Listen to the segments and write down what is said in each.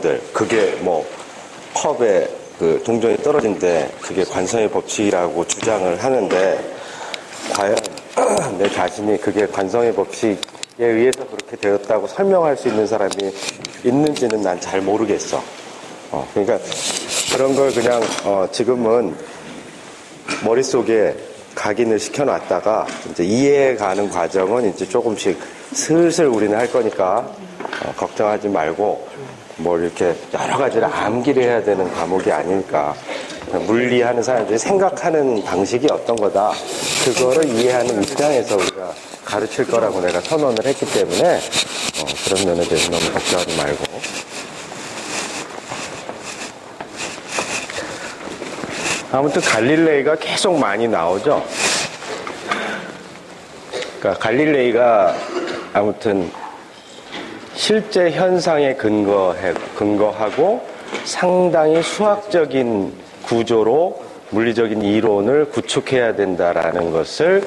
들 그게 뭐 컵에 그 동전이 떨어진데 그게 관성의 법칙이라고 주장을 하는데 과연 내 자신이 그게 관성의 법칙에 의해서 그렇게 되었다고 설명할 수 있는 사람이 있는지는 난 잘 모르겠어. 그러니까 그런 걸 그냥 지금은 머릿속에 각인을 시켜놨다가 이제 이해가는 과정은 이제 조금씩 슬슬 우리는 할 거니까 걱정하지 말고 뭐 이렇게 여러 가지를 암기를 해야 되는 과목이 아니니까 물리하는 사람들이 생각하는 방식이 어떤 거다 그거를 이해하는 입장에서 우리가 가르칠 거라고 내가 선언을 했기 때문에 그런 면에 대해서 너무 걱정하지 말고 아무튼 갈릴레이가 계속 많이 나오죠. 그러니까 갈릴레이가 아무튼 실제 현상에 근거하고 상당히 수학적인 구조로 물리적인 이론을 구축해야 된다라는 것을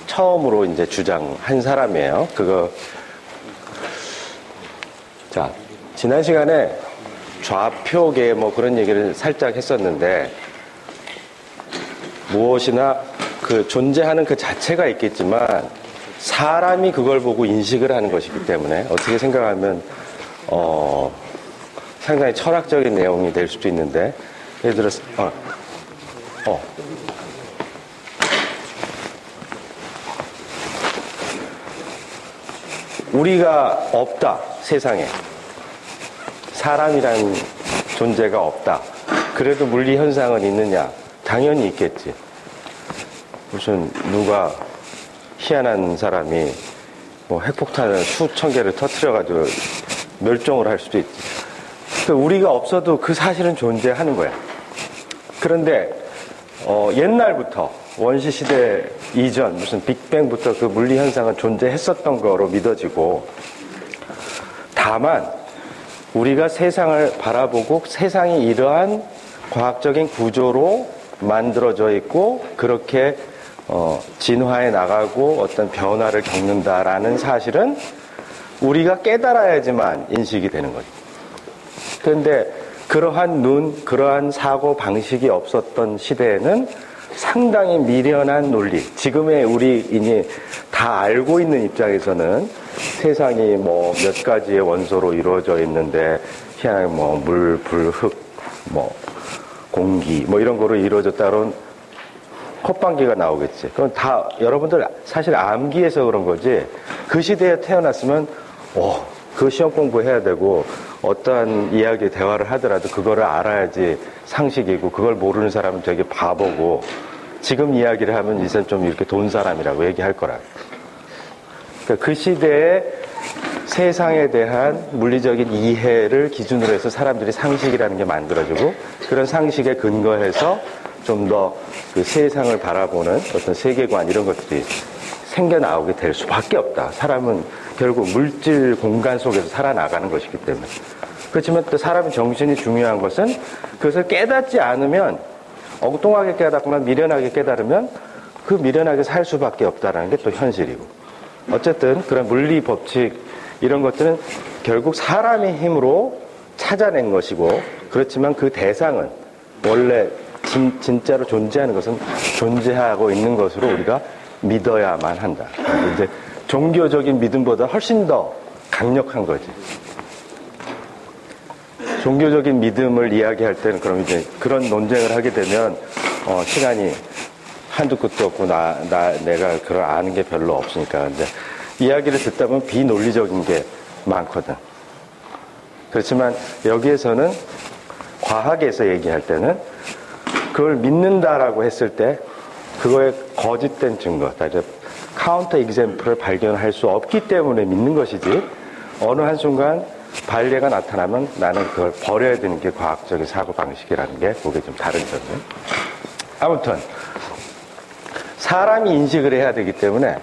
처음으로 이제 주장한 사람이에요. 자, 지난 시간에 좌표계 뭐 그런 얘기를 살짝 했었는데 무엇이나 그 존재하는 그 자체가 있겠지만 사람이 그걸 보고 인식을 하는 것이기 때문에 어떻게 생각하면 상당히 철학적인 내용이 될 수도 있는데 예를 들어서 우리가 없다 세상에 사람이라는 존재가 없다 그래도 물리 현상은 있느냐 당연히 있겠지. 무슨 누가 희한한 사람이 뭐 핵폭탄을 수천 개를 터뜨려가지고 멸종을 할 수도 있지. 그러니까 우리가 없어도 그 사실은 존재하는 거야. 그런데 옛날부터 원시시대 이전 무슨 빅뱅부터 그 물리 현상은 존재했었던 거로 믿어지고 다만 우리가 세상을 바라보고 세상이 이러한 과학적인 구조로 만들어져 있고 그렇게 진화해 나가고 어떤 변화를 겪는다라는 사실은 우리가 깨달아야지만 인식이 되는 거죠. 그런데 그러한 그러한 사고 방식이 없었던 시대에는 상당히 미련한 논리, 지금의 우리인이 다 알고 있는 입장에서는 세상이 뭐 몇 가지의 원소로 이루어져 있는데 희한하게 뭐 물, 불, 흙, 뭐 공기 뭐 이런 거로 이루어졌다는 콧방귀가 나오겠지. 그건 다 여러분들 사실 암기해서 그런 거지. 그 시대에 태어났으면 그 시험 공부해야 되고 어떠한 이야기 대화를 하더라도 그거를 알아야지 상식이고 그걸 모르는 사람은 되게 바보고 지금 이야기를 하면 이제 좀 이렇게 돈 사람이라고 얘기할 거라. 그러니까 그 시대에 세상에 대한 물리적인 이해를 기준으로 해서 사람들이 상식이라는 게 만들어지고 그런 상식에 근거해서 좀 더 그 세상을 바라보는 어떤 세계관 이런 것들이 생겨나오게 될 수밖에 없다. 사람은 결국 물질 공간 속에서 살아나가는 것이기 때문에. 그렇지만 또 사람의 정신이 중요한 것은 그것을 깨닫지 않으면 엉뚱하게 깨닫거나 미련하게 깨달으면 그 미련하게 살 수밖에 없다는 게 또 현실이고. 어쨌든 그런 물리 법칙 이런 것들은 결국 사람의 힘으로 찾아낸 것이고 그렇지만 그 대상은 원래 진짜로 존재하는 것은 존재하고 있는 것으로 우리가 믿어야만 한다. 이제 종교적인 믿음보다 훨씬 더 강력한 거지. 종교적인 믿음을 이야기할 때는 그럼 이제 그런 논쟁을 하게 되면 시간이 한두 끝도 없고 내가 그걸 아는 게 별로 없으니까 이제 이야기를 듣다 보면 비논리적인 게 많거든. 그렇지만 여기에서는 과학에서 얘기할 때는 그걸 믿는다라고 했을 때 그거에 거짓된 증거, 카운터 익sem플을 발견할 수 없기 때문에 믿는 것이지 어느 한순간 반례가 나타나면 나는 그걸 버려야 되는 게 과학적인 사고방식이라는 게 그게 좀 다른 점이에요. 아무튼 사람이 인식을 해야 되기 때문에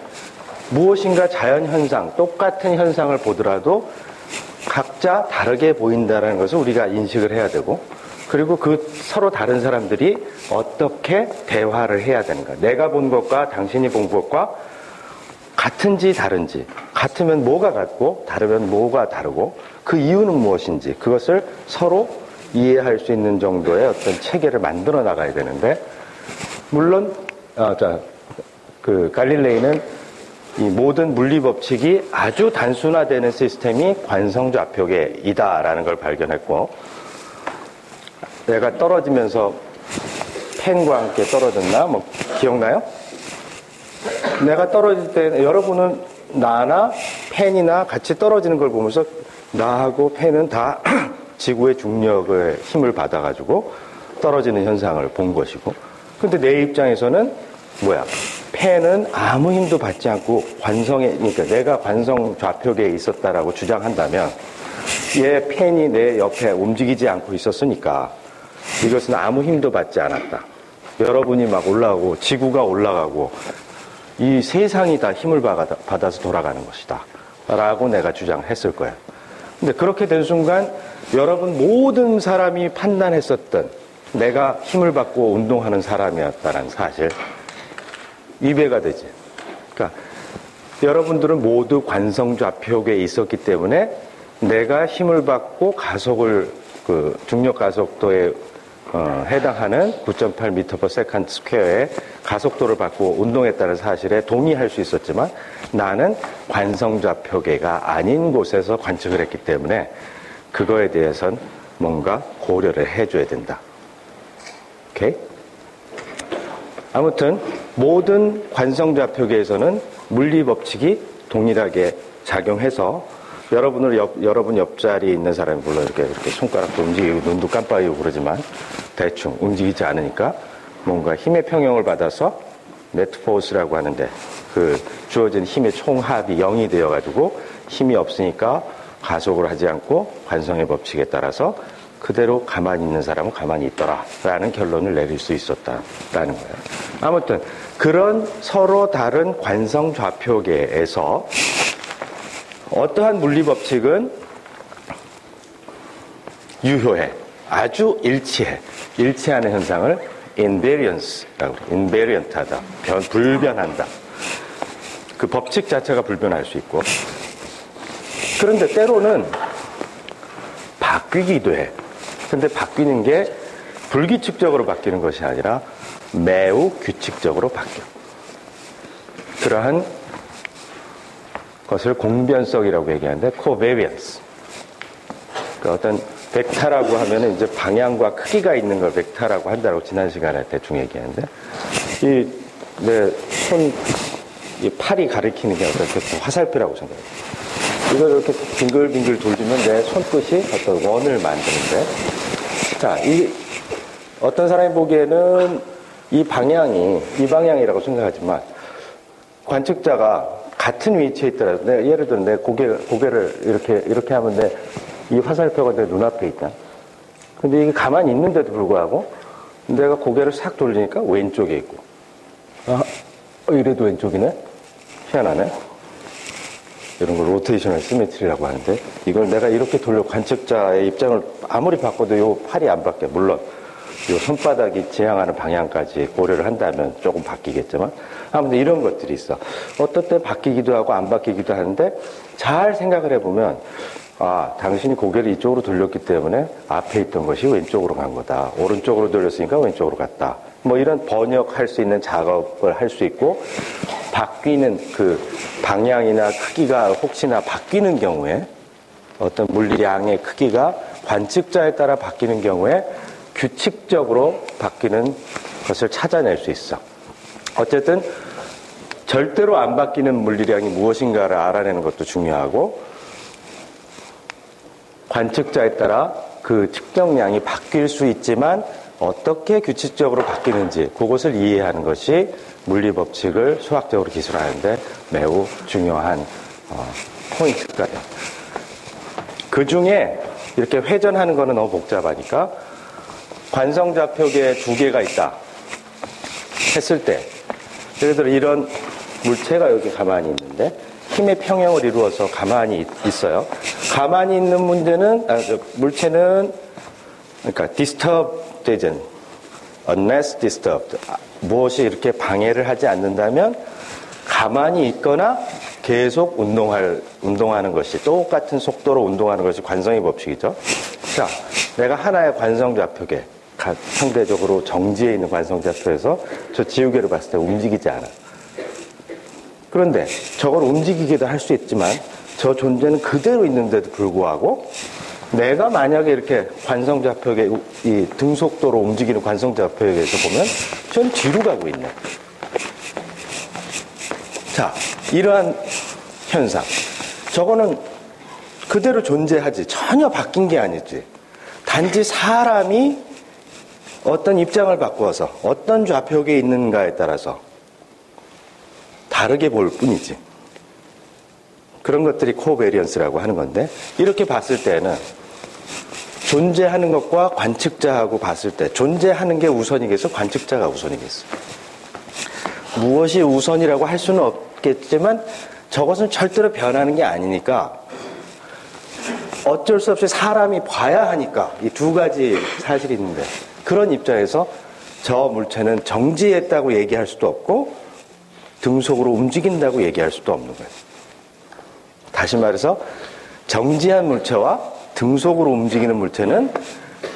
무엇인가 자연현상, 똑같은 현상을 보더라도 각자 다르게 보인다는 것을 우리가 인식을 해야 되고 그리고 그 서로 다른 사람들이 어떻게 대화를 해야 되는가. 내가 본 것과 당신이 본 것과 같은지 다른지 같으면 뭐가 같고 다르면 뭐가 다르고 그 이유는 무엇인지 그것을 서로 이해할 수 있는 정도의 어떤 체계를 만들어 나가야 되는데, 물론 갈릴레이는 이 모든 물리 법칙이 아주 단순화되는 시스템이 관성좌표계이다라는 걸 발견했고, 내가 떨어지면서 펜과 함께 떨어졌나? 뭐 기억나요? 내가 떨어질 때 여러분은 나나 펜이나 같이 떨어지는 걸 보면서 나하고 펜은 다 지구의 중력의 힘을 받아가지고 떨어지는 현상을 본 것이고, 근데 내 입장에서는 뭐야? 펜은 아무 힘도 받지 않고 그러니까 내가 관성 좌표계에 있었다라고 주장한다면 얘 펜이 내 옆에 움직이지 않고 있었으니까 이것은 아무 힘도 받지 않았다. 여러분이 막 올라가고 지구가 올라가고 이 세상이 다 힘을 받아서 돌아가는 것이다 라고 내가 주장했을 거예요. 근데 그렇게 된 순간 여러분 모든 사람이 판단했었던 내가 힘을 받고 운동하는 사람이었다는 사실 위배가 되지. 그러니까 여러분들은 모두 관성좌표계에 있었기 때문에 내가 힘을 받고 가속을 중력 가속도에 해당하는 9.8m/s 스퀘어의 가속도를 받고 운동했다는 사실에 동의할 수 있었지만, 나는 관성좌표계가 아닌 곳에서 관측을 했기 때문에 그거에 대해선 뭔가 고려를 해줘야 된다. 오케이? 아무튼 모든 관성좌표계에서는 물리법칙이 동일하게 작용해서 여러분 옆자리에 있는 사람이 물론 이렇게 손가락도 움직이고 눈도 깜빡이고 그러지만 대충 움직이지 않으니까 뭔가 힘의 평형을 받아서 네트 포스라고 하는데 그 주어진 힘의 총합이 0이 되어가지고 힘이 없으니까 가속을 하지 않고 관성의 법칙에 따라서 그대로 가만히 있는 사람은 가만히 있더라라는 결론을 내릴 수 있었다라는 거예요. 아무튼 그런 서로 다른 관성 좌표계에서 어떠한 물리 법칙은 유효해, 아주 일치하는 현상을 invariance라고 그래요. invariant하다, 불변한다. 그 법칙 자체가 불변할 수 있고, 그런데 때로는 바뀌기도 해. 근데 바뀌는 게 불규칙적으로 바뀌는 것이 아니라 매우 규칙적으로 바뀌어. 그러한 것을 공변성이라고 얘기하는데, covariance. 그러니까 어떤 벡터라고 하면은 이제 방향과 크기가 있는 걸 벡터라고 한다고 지난 시간에 대충 얘기했는데, 이 팔이 가리키는 게 어떤 화살표라고 생각해요. 이걸 이렇게 빙글빙글 돌리면 내 손끝이 어떤 원을 만드는데, 자, 어떤 사람이 보기에는 이 방향이라고 생각하지만, 관측자가 같은 위치에 있더라도, 예를 들어 내 고개를 이렇게 하면 이 화살표가 내 눈앞에 있다. 근데 이게 가만히 있는데도 불구하고 내가 고개를 싹 돌리니까 왼쪽에 있고, 이래도 왼쪽이네? 희한하네? 이런 걸 로테이셔널 시메트리라고 하는데, 이걸 내가 이렇게 돌려 관측자의 입장을 아무리 바꿔도 요 팔이 안 바뀌어. 물론 요 손바닥이 지향하는 방향까지 고려를 한다면 조금 바뀌겠지만, 아무튼 이런 것들이 있어. 어떨 때 바뀌기도 하고 안 바뀌기도 하는데, 잘 생각을 해보면 당신이 고개를 이쪽으로 돌렸기 때문에 앞에 있던 것이 왼쪽으로 간 거다. 오른쪽으로 돌렸으니까 왼쪽으로 갔다. 뭐 이런 번역할 수 있는 작업을 할 수 있고, 바뀌는 그 방향이나 크기가 혹시나 바뀌는 경우에, 어떤 물리량의 크기가 관측자에 따라 바뀌는 경우에 규칙적으로 바뀌는 것을 찾아낼 수 있어. 어쨌든 절대로 안 바뀌는 물리량이 무엇인가를 알아내는 것도 중요하고, 관측자에 따라 그 측정량이 바뀔 수 있지만 어떻게 규칙적으로 바뀌는지 그것을 이해하는 것이 물리법칙을 수학적으로 기술하는데 매우 중요한 포인트가 돼요. 그 중에 이렇게 회전하는 거는 너무 복잡하니까 관성좌표계 2개가 있다 했을 때, 예를 들어 이런 물체가 여기 가만히 있는데 힘의 평형을 이루어서 가만히 있어요. 가만히 있는 물체는 그러니까 disturb 되지, unless disturbed, 무엇이 이렇게 방해를 하지 않는다면 가만히 있거나 계속 운동하는 것이, 똑같은 속도로 운동하는 것이 관성의 법칙이죠. 자, 내가 하나의 관성좌표계, 상대적으로 정지해 있는 관성좌표에서 저 지우개를 봤을 때 움직이지 않아. 그런데 저걸 움직이기도 할 수 있지만 저 존재는 그대로 있는데도 불구하고 내가 만약에 이렇게 관성좌표계, 이 등속도로 움직이는 관성좌표계에서 보면 전 뒤로 가고 있네. 자, 이러한 현상. 저거는 그대로 존재하지. 전혀 바뀐 게 아니지. 단지 사람이 어떤 입장을 바꾸어서 어떤 좌표계에 있는가에 따라서 다르게 볼 뿐이지. 그런 것들이 코베리언스라고 하는 건데, 이렇게 봤을 때는 존재하는 것과 관측자하고 봤을 때 존재하는 게 우선이겠어? 관측자가 우선이겠어? 무엇이 우선이라고 할 수는 없겠지만 저것은 절대로 변하는 게 아니니까 어쩔 수 없이 사람이 봐야 하니까 이 두 가지 사실이 있는데, 그런 입장에서 저 물체는 정지했다고 얘기할 수도 없고 등속으로 움직인다고 얘기할 수도 없는 거예요. 다시 말해서 정지한 물체와 등속으로 움직이는 물체는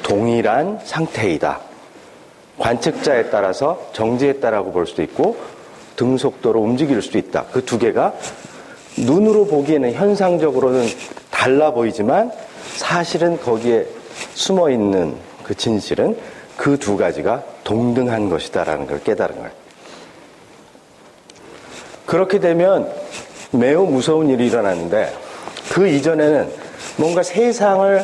동일한 상태이다. 관측자에 따라서 정지했다라고 볼 수도 있고 등속도로 움직일 수도 있다. 그 두 개가 눈으로 보기에는 현상적으로는 달라 보이지만 사실은 거기에 숨어있는 그 진실은 그 두 가지가 동등한 것이다라는 걸 깨달은 거예요. 그렇게 되면 매우 무서운 일이 일어나는데, 그 이전에는 뭔가 세상에는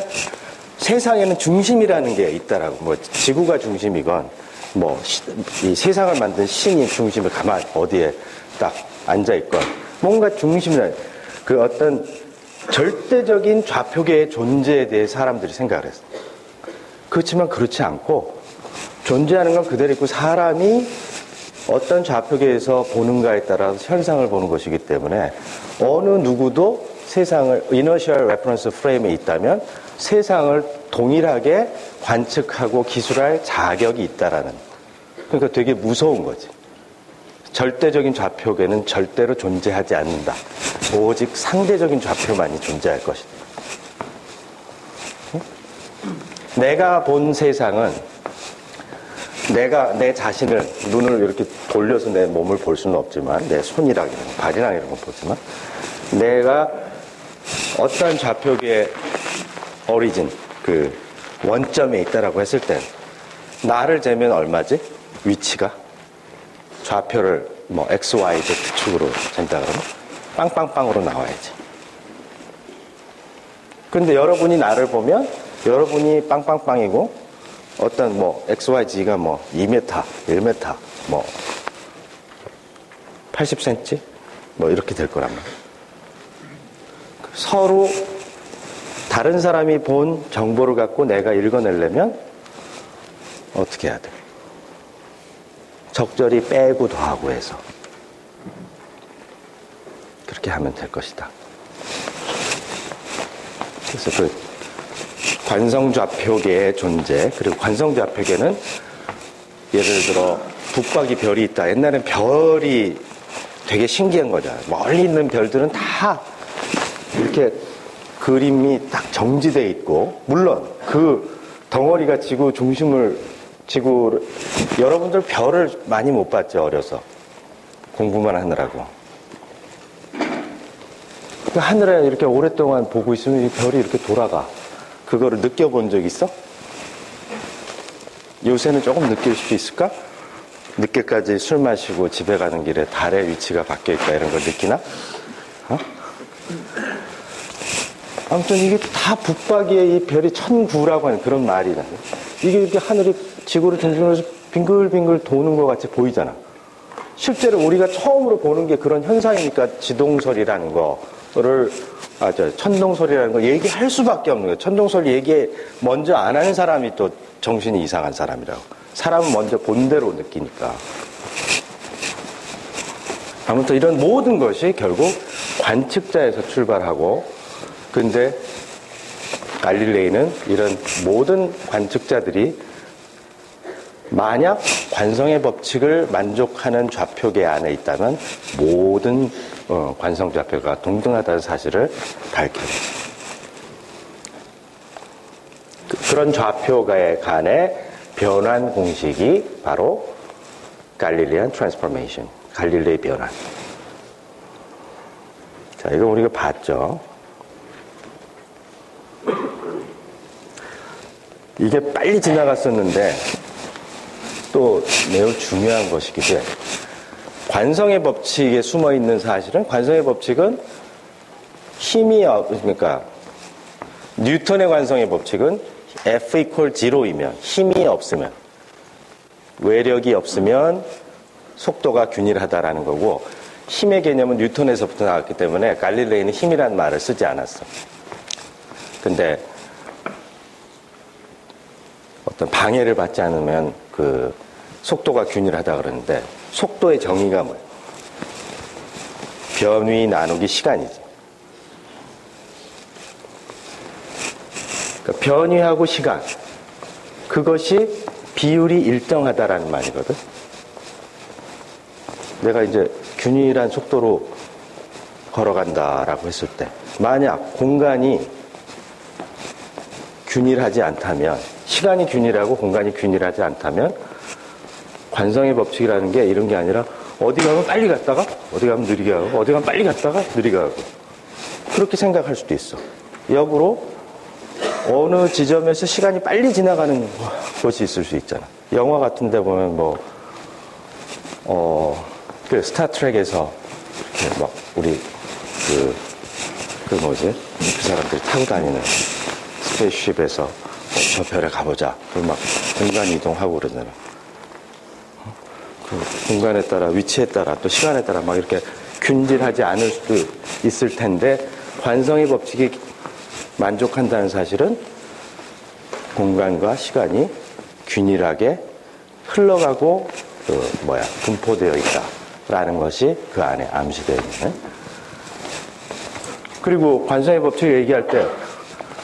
중심이라는 게 있다라고, 뭐 지구가 중심이건 뭐 이 세상을 만든 신이 중심을 가만 어디에 딱 앉아 있건 뭔가 중심이라는 그 어떤 절대적인 좌표계의 존재에 대해 사람들이 생각을 했어요. 그렇지만 그렇지 않고 존재하는 건 그대로 있고 사람이 어떤 좌표계에서 보는가에 따라서 현상을 보는 것이기 때문에 어느 누구도 세상을 inertial reference frame에 있다면 세상을 동일하게 관측하고 기술할 자격이 있다라는, 그러니까 되게 무서운 거지. 절대적인 좌표계는 절대로 존재하지 않는다. 오직 상대적인 좌표만이 존재할 것이다. 내가 본 세상은 내가 내 자신을 눈을 이렇게 돌려서 내 몸을 볼 수는 없지만 내 손이랑 이런 거, 발이랑 이런 거 보지만 내가 어떤 좌표계의 오리진, 그 원점에 있다라고 했을 때 나를 재면 얼마지? 위치가 좌표를 뭐 X, Y, Z 축으로 잰다 그러면 빵빵빵으로 나와야지. 근데 여러분이 나를 보면 여러분이 빵빵빵이고 어떤 뭐 XYZ가 뭐 2m, 1m, 뭐 80cm 뭐 이렇게 될 거란 말이에요. 서로 다른 사람이 본 정보를 갖고 내가 읽어내려면 어떻게 해야 돼? 적절히 빼고 더하고 해서 그렇게 하면 될 것이다. 그래서 그 관성좌표계의 존재, 그리고 관성좌표계는 예를 들어 북박이 별이 있다. 옛날엔 별이 되게 신기한 거잖아요. 멀리 있는 별들은 다 이렇게 그림이 딱 정지되어 있고, 물론 그 덩어리가 지구 여러분들 별을 많이 못 봤죠, 어려서. 공부만 하느라고. 그 하늘에 이렇게 오랫동안 보고 있으면 이 별이 이렇게 돌아가. 그거를 느껴본 적 있어? 요새는 조금 느낄 수도 있을까? 늦게까지 술 마시고 집에 가는 길에 달의 위치가 바뀌어있다 이런 걸 느끼나? 어? 아무튼 이게 다 북박이의 이 별이 천구라고 하는 그런 말이다. 이게 이렇게 하늘이 지구를 둥둥해서 빙글빙글 도는 것 같이 보이잖아. 실제로 우리가 처음으로 보는 게 그런 현상이니까 지동설이라는 거를 천동설이라는 걸 얘기할 수밖에 없는 거예요. 천동설 얘기 먼저 안 하는 사람이 또 정신이 이상한 사람이라고. 사람은 먼저 본대로 느끼니까. 아무튼 이런 모든 것이 결국 관측자에서 출발하고, 근데 갈릴레이는 이런 모든 관측자들이 만약 관성의 법칙을 만족하는 좌표계 안에 있다면 모든 관성 좌표가 동등하다는 사실을 밝혀요. 그런 좌표계 간의 변환 공식이 바로 갈릴레이안 트랜스포메이션, 갈릴레이 변환. 자, 이거 우리가 봤죠. 이게 빨리 지나갔었는데 또 매우 중요한 것이기도 해. 관성의 법칙에 숨어 있는 사실은, 관성의 법칙은 힘이 그러니까 뉴턴의 관성의 법칙은 F equal 0이면, 힘이 없으면, 외력이 없으면 속도가 균일하다라는 거고, 힘의 개념은 뉴턴에서부터 나왔기 때문에 갈릴레이는 힘이란 말을 쓰지 않았어. 근데 어떤 방해를 받지 않으면 그 속도가 균일하다 그러는데, 속도의 정의가 뭐예요? 변위 나누기 시간이지. 그러니까 변위하고 시간, 그것이 비율이 일정하다라는 말이거든. 내가 이제 균일한 속도로 걸어간다라고 했을 때, 만약 공간이 균일하지 않다면, 시간이 균일하고 공간이 균일하지 않다면 관성의 법칙이라는 게 이런 게 아니라 어디 가면 빨리 갔다가 어디 가면 느리게 가고, 어디 가면 빨리 갔다가 느리게 가고, 그렇게 생각할 수도 있어. 역으로 어느 지점에서 시간이 빨리 지나가는 곳이 있을 수 있잖아. 영화 같은 데 보면 그 스타트랙에서 이렇게 막 우리 그 사람들이 타고 다니는 스페이스쉽에서 저 별에 가보자. 그럼 막 공간 이동하고 그러잖아. 그 공간에 따라, 위치에 따라, 또 시간에 따라 막 이렇게 균질하지 않을 수도 있을 텐데, 관성의 법칙이 만족한다는 사실은 공간과 시간이 균일하게 흘러가고 분포되어 있다라는 것이 그 안에 암시되어 있는. 그리고 관성의 법칙을 얘기할 때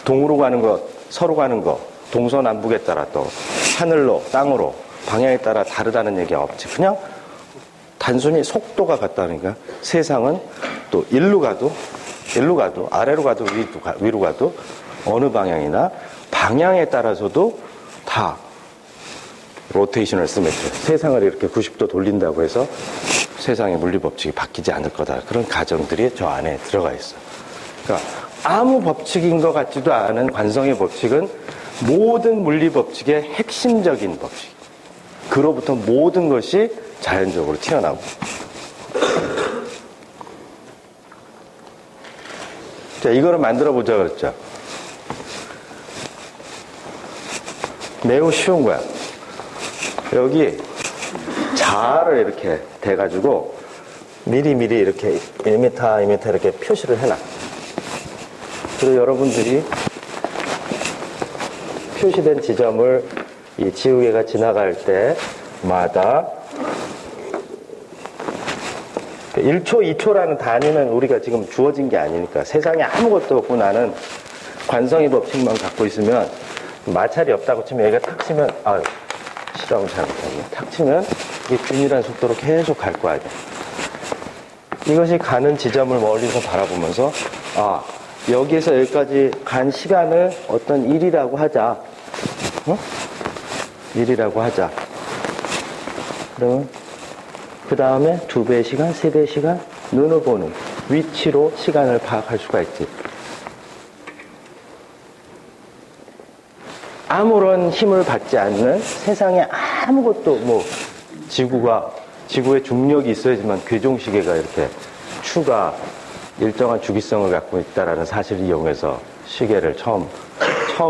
동으로 가는 것, 서로 가는 것, 동서남북에 따라 또 하늘로, 땅으로, 방향에 따라 다르다는 얘기가 없지. 그냥 단순히 속도가 같다니까. 세상은 또 일로 가도, 아래로 가도, 위로 가도, 어느 방향이나 방향에 따라서도 다 로테이셔널 시메트리, 세상을 이렇게 90도 돌린다고 해서 세상의 물리 법칙이 바뀌지 않을 거다. 그런 가정들이 저 안에 들어가 있어. 그러니까 아무 법칙인 것 같지도 않은 관성의 법칙은 모든 물리 법칙의 핵심적인 법칙. 그로부터 모든 것이 자연적으로 튀어나오고. 자, 이거를 만들어 보자 그랬죠. 매우 쉬운 거야. 여기 자를 이렇게 대가지고 미리미리 이렇게 1m 이렇게 표시를 해놔. 그리고 여러분들이 표시된 지점을 이 지우개가 지나갈 때마다 1초, 2초라는 단위는 우리가 지금 주어진 게 아니니까, 세상에 아무것도 없고 나는 관성의 법칙만 갖고 있으면, 마찰이 없다고 치면 얘가 탁 치면, 실험을 잘못했네. 탁 치면 이게 균일한 속도로 계속 갈 거 아니야. 이것이 가는 지점을 멀리서 바라보면서, 여기에서 여기까지 간 시간을 어떤 일이라고 하자. 일이라고 하자. 그러면 그 다음에 2배의 시간, 3배의 시간, 눈을 보는 위치로 시간을 파악할 수가 있지. 아무런 힘을 받지 않는 세상에 아무것도 지구의 중력이 있어야지만 궤종시계가 이렇게 추가 일정한 주기성을 갖고 있다라는 사실을 이용해서 시계를 처음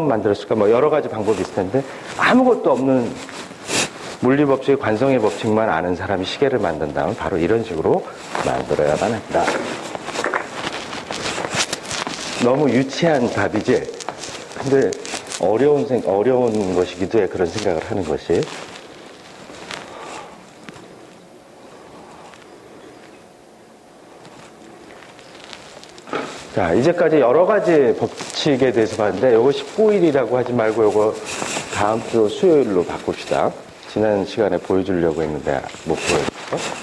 만들었을까? 여러 가지 방법이 있을 텐데, 아무것도 없는 물리 법칙의 관성의 법칙만 아는 사람이 시계를 만든다면 바로 이런 식으로 만들어야만 했다. 너무 유치한 답이지? 근데 어려운 것이기도 해, 그런 생각을 하는 것이. 자, 이제까지 여러 가지 법칙에 대해서 봤는데, 요거 19일이라고 하지 말고 요거 다음 주 수요일로 바꿉시다. 지난 시간에 보여주려고 했는데 못 보여줬어?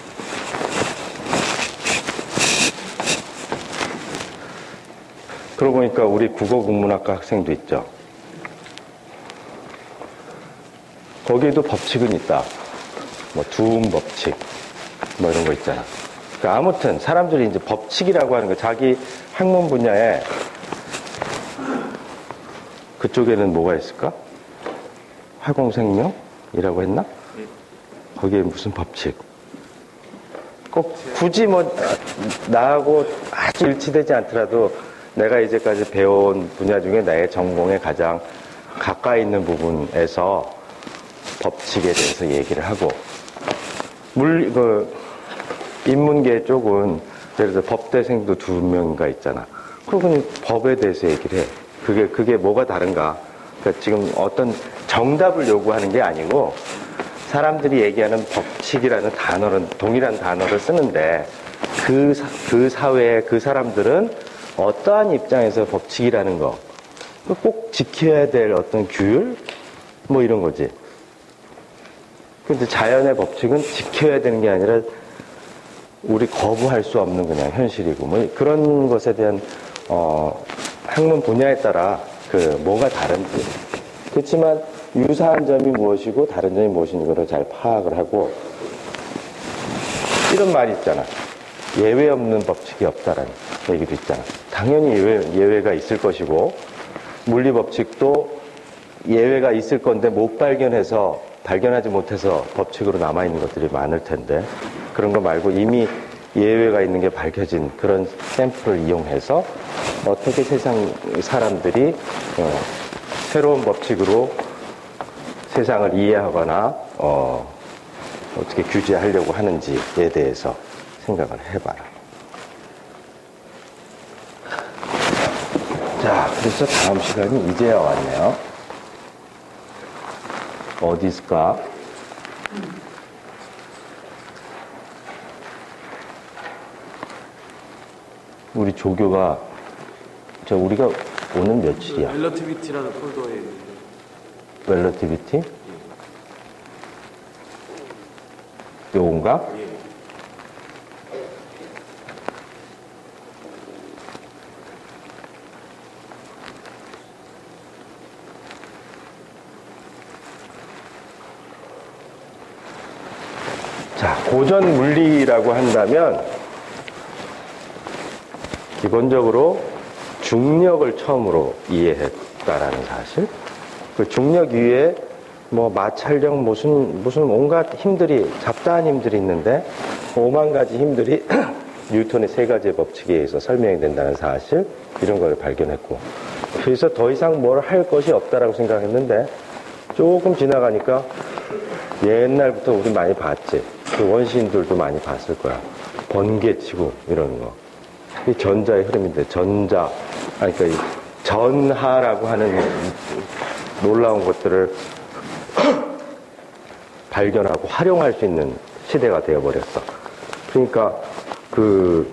그러고 보니까 우리 국어국문학과 학생도 있죠. 거기에도 법칙은 있다. 뭐 두음 법칙 뭐 이런 거 있잖아. 그러니까 아무튼 사람들이 이제 법칙이라고 하는 거 자기 학문 분야에 그쪽에는 뭐가 있을까? 화공생명이라고 했나? 거기에 무슨 법칙? 꼭 굳이 뭐 나하고 아주 일치되지 않더라도 내가 이제까지 배워온 분야 중에 나의 전공에 가장 가까이 있는 부분에서 법칙에 대해서 얘기를 하고 인문계 쪽은 예를 들어 법대생도 2명인가 있잖아. 그러고 법에 대해서 얘기를 해. 그게 뭐가 다른가? 그러니까 지금 어떤 정답을 요구하는 게 아니고 사람들이 얘기하는 법칙이라는 단어는 동일한 단어를 쓰는데 그 사회에 그 사람들은 어떠한 입장에서 법칙이라는 거 꼭 지켜야 될 어떤 규율 뭐 이런 거지. 근데 자연의 법칙은 지켜야 되는 게 아니라 우리 거부할 수 없는 그냥 현실이고 뭐 그런 것에 대한 학문 분야에 따라 뭐가 다른지. 그렇지만 유사한 점이 무엇이고 다른 점이 무엇인지를 잘 파악을 하고 이런 말이 있잖아. 예외 없는 법칙이 없다라는 얘기도 있잖아. 당연히 예외가 있을 것이고 물리 법칙도 예외가 있을 건데 못 발견하지 못해서 법칙으로 남아있는 것들이 많을 텐데 그런 거 말고 이미 예외가 있는 게 밝혀진 그런 샘플을 이용해서 어떻게 세상 사람들이 새로운 법칙으로 세상을 이해하거나 어떻게 규제하려고 하는지에 대해서 생각을 해봐라. 자, 그래서 다음 시간이 이제야 왔네요. 어디 있을까? 우리 조교가 우리가 오늘 며칠이야? relativity라는 폴더에 있는데. relativity? 요건가? 예. 자, 고전 물리라고 한다면 기본적으로 중력을 처음으로 이해했다라는 사실. 그 중력 위에 뭐 마찰력 무슨 온갖 힘들이 잡다한 힘들이 있는데 5만 가지 힘들이 뉴턴의 3가지의 법칙에 의해서 설명이 된다는 사실 이런 걸 발견했고 그래서 더 이상 뭘 할 것이 없다라고 생각했는데 조금 지나가니까 옛날부터 우리 많이 봤지. 그 원시인들도 많이 봤을 거야. 번개치고 이러는 거. 이 전자의 흐름인데 그러니까 이 전하라고 하는 놀라운 것들을 발견하고 활용할 수 있는 시대가 되어버렸어. 그러니까 그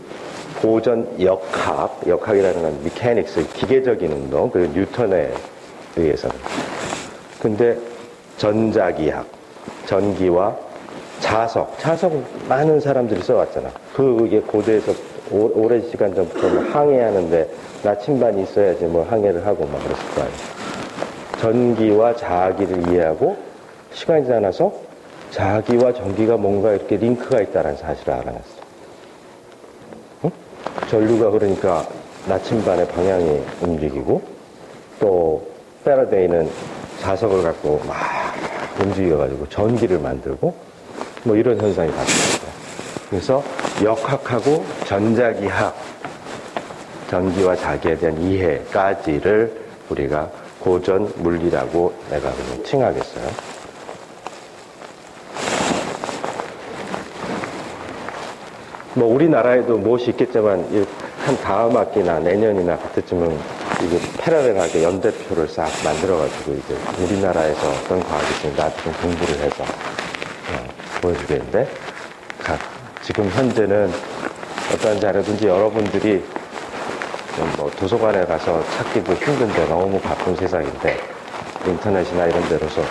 고전 역학이라는 건 미케닉스, 기계적인 운동, 그리고 뉴턴에 의해서는. 근데 전자기학, 전기와 자석 많은 사람들이 써왔잖아. 그게 고대에서 오랜 시간 전부터 뭐 항해하는데 나침반이 있어야지 뭐 항해를 하고 막 그랬을 거 아니야. 전기와 자기를 이해하고 시간이 지나서 자기와 전기가 뭔가 이렇게 링크가 있다는 사실을 알아냈어. 응? 전류가 그러니까 나침반의 방향이 움직이고 또 패러데이는 자석을 갖고 막 움직여가지고 전기를 만들고 뭐 이런 현상이 발생했어요. 그래서 역학하고 전자기학, 전기와 자기에 대한 이해까지를 우리가 고전 물리라고 내가 그냥 칭하겠어요. 뭐 우리나라에도 무엇이 있겠지만 한 다음 학기나 내년이나 그때쯤은 이게 패러렐하게 연대표를 싹 만들어가지고 이제 우리나라에서 어떤 과학이 있으면 나한테 좀 공부를 해서 보여주겠는데 지금 현재는 어떤 자료든지 여러분들이 뭐 도서관에 가서 찾기도 힘든데 너무 바쁜 세상인데 인터넷이나 이런 데로서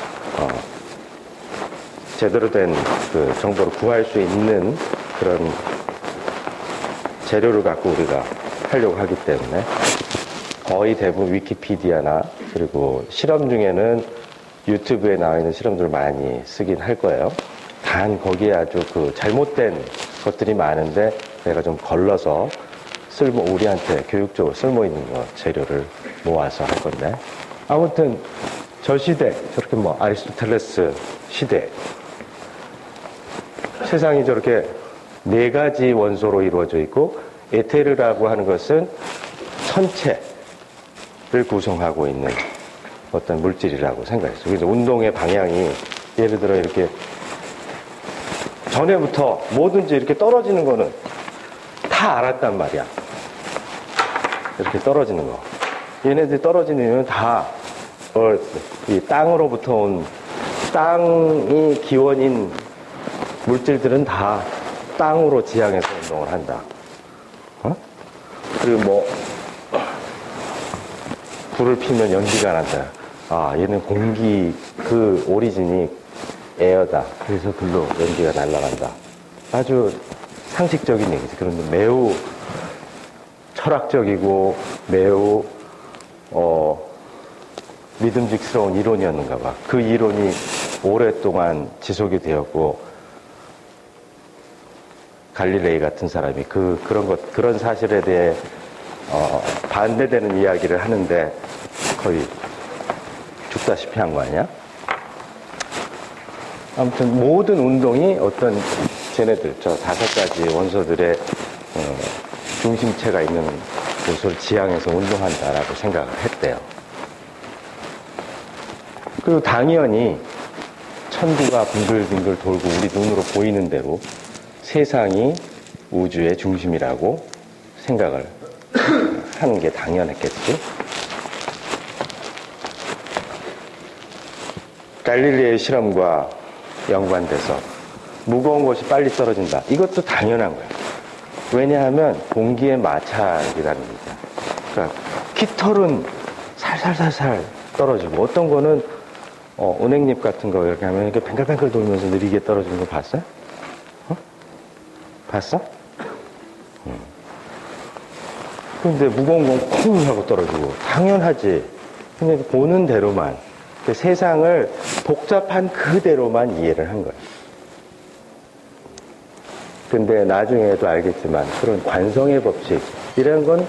제대로 된 그 정보를 구할 수 있는 그런 재료를 갖고 우리가 하려고 하기 때문에 거의 대부분 위키피디아나 그리고 실험 중에는 유튜브에 나와 있는 실험들을 많이 쓰긴 할 거예요. 단 거기에 아주 그 잘못된 것들이 많은데 내가 좀 걸러서 우리한테 교육적으로 쓸모 있는 거 재료를 모아서 할 건데, 아무튼 저 시대, 저렇게 뭐 아리스토텔레스 시대, 세상이 저렇게 네 가지 원소로 이루어져 있고 에테르라고 하는 것은 천체를 구성하고 있는 어떤 물질이라고 생각했어요. 그래서 운동의 방향이 예를 들어 이렇게 전에부터 뭐든지 이렇게 떨어지는 거는 다 알았단 말이야. 이렇게 떨어지는 거. 얘네들이 떨어지는 이유는 다 이 땅으로부터 온 땅이 기원인 물질들은 다 땅으로 지향해서 운동을 한다. 그리고 뭐 불을 피면 연기가 난다. 아, 얘는 공기 그 오리진이 에어다. 그래서 불로 연기가 날아간다. 아주 상식적인 얘기지. 그런데 매우 철학적이고 매우 믿음직스러운 이론이었는가 봐. 그 이론이 오랫동안 지속이 되었고 갈릴레이 같은 사람이 그런 사실에 대해 반대되는 이야기를 하는데 거의 죽다시피 한 거 아니야? 아무튼 모든 운동이 어떤 쟤네들 저 5가지 원소들의 중심체가 있는 곳을 지향해서 운동한다라고 생각을 했대요. 그리고 당연히 천구가 빙글빙글 돌고 우리 눈으로 보이는 대로 세상이 우주의 중심이라고 생각을 하는 게 당연했겠지. 갈릴레이의 실험과 연관돼서 무거운 것이 빨리 떨어진다. 이것도 당연한 거야. 왜냐하면 공기의 마찰이라는 거죠. 그러니까 깃털은 살살살살 떨어지고 어떤 거는 은행잎 같은 거 이렇게 하면 이렇게 뱅글뱅글 돌면서 느리게 떨어지는 거 봤어요? 봤어? 근데 무거운 건 쿵 하고 떨어지고 당연하지. 근데 보는 대로만 세상을 복잡한 그대로만 이해를 한 거예요. 근데 나중에도 알겠지만 그런 관성의 법칙 이런 건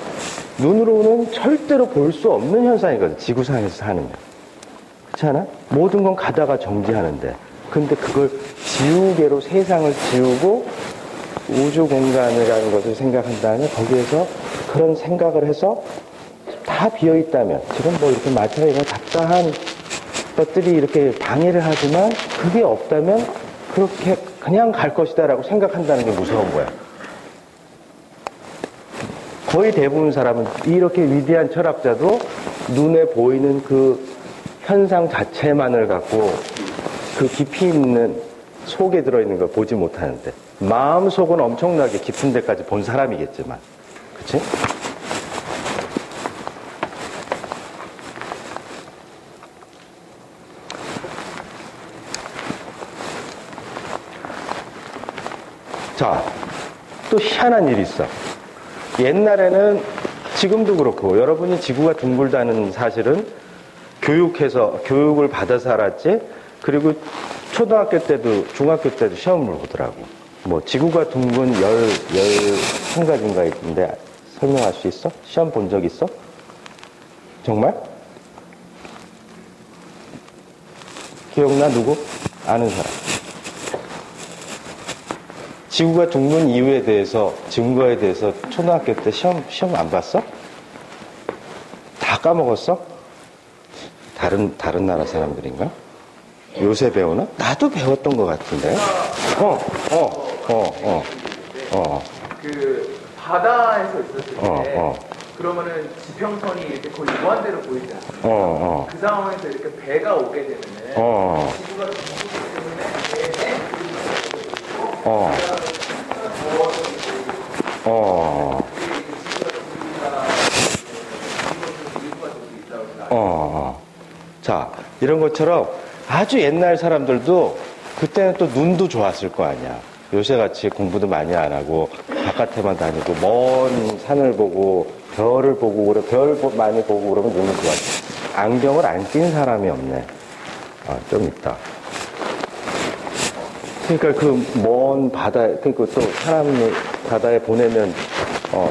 눈으로는 절대로 볼 수 없는 현상이거든. 지구상에서 사는. 그렇지 않아? 모든 건 가다가 정지하는데 근데 그걸 지우개로 세상을 지우고 우주 공간이라는 것을 생각한다면 거기에서 그런 생각을 해서 다 비어있다면 지금 뭐 이렇게 마찰이나 잡다한 것들이 이렇게 방해를 하지만 그게 없다면 그렇게 그냥 갈 것이다라고 생각한다는 게 무서운 거야. 거의 대부분 사람은 이렇게 위대한 철학자도 눈에 보이는 그 현상 자체만을 갖고 그 깊이 있는 속에 들어있는 걸 보지 못하는데 마음속은 엄청나게 깊은 데까지 본 사람이겠지만 그치? 자, 또 희한한 일이 있어. 옛날에는 지금도 그렇고 여러분이 지구가 둥글다는 사실은 교육을 받아서 알았지. 그리고 초등학교 때도 중학교 때도 시험을 보더라고. 뭐 지구가 둥근 11가지인가 있는데 설명할 수 있어? 시험 본 적 있어? 정말? 기억나? 누구? 아는 사람. 지구가 둥근 이유에 대해서, 증거에 대해서 초등학교 때 시험 안 봤어? 다 까먹었어? 다른 나라 사람들인가? 요새 배우나? 나도 배웠던 것 같은데. 그 바다에서 있었을 때 그러면은 지평선이 이렇게 거의 무한대로 보이잖아. 그 상황에서 이렇게 배가 오게 되면은 지구가 둥글기 때문에 자, 이런 것처럼 아주 옛날 사람들도 그때는 또 눈도 좋았을 거 아니야. 요새같이 공부도 많이 안 하고 바깥에만 다니고 먼 산을 보고 별을 보고 그래 많이 보고 그러면 눈이 좋았지. 안경을 안 낀 사람이 없네. 좀 있다. 그러니까 그 먼 바다에, 그러니까 또 사람이 바다에 보내면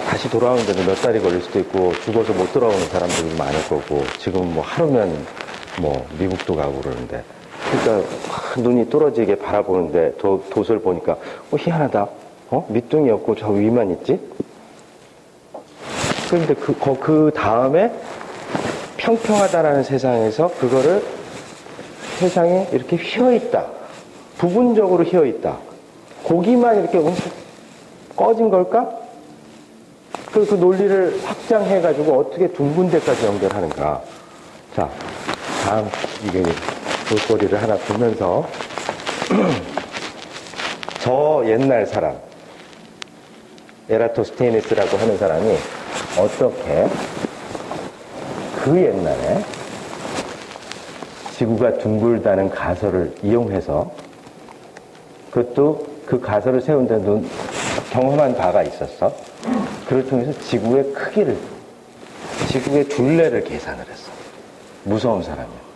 다시 돌아오는 데는 몇 달이 걸릴 수도 있고 죽어서 못 돌아오는 사람들도 많을 거고 지금 뭐 하루면 뭐 미국도 가고 그러는데 그러니까 눈이 뚫어지게 바라보는데 돛을 보니까 희한하다. 밑둥이 없고 저 위만 있지? 그런데 그 다음에 평평하다라는 세상에서 그거를 세상에 이렇게 휘어있다. 부분적으로 휘어있다. 고기만 이렇게 움푹 꺼진 걸까? 그 논리를 확장해가지고 어떻게 둥근 데까지 연결하는가. 자, 다음 이게 볼거리를 하나 보면서 저 옛날 사람 에라토스테네스라고 하는 사람이 어떻게 그 옛날에 지구가 둥글다는 가설을 이용해서 그것도 그 가설을 세운 데는 경험한 바가 있었어. 그걸 통해서 지구의 크기를, 지구의 둘레를 계산을 했어. 무서운 사람이야.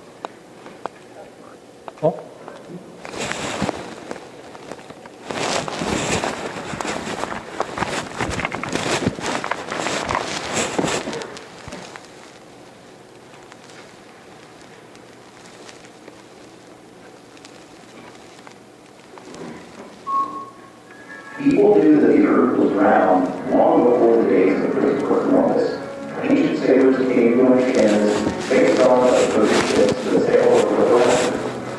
People knew that the earth was round long before the days of Christopher Columbus. Ancient sailors came to understand this based on a British ship's the sail of the Atlantic.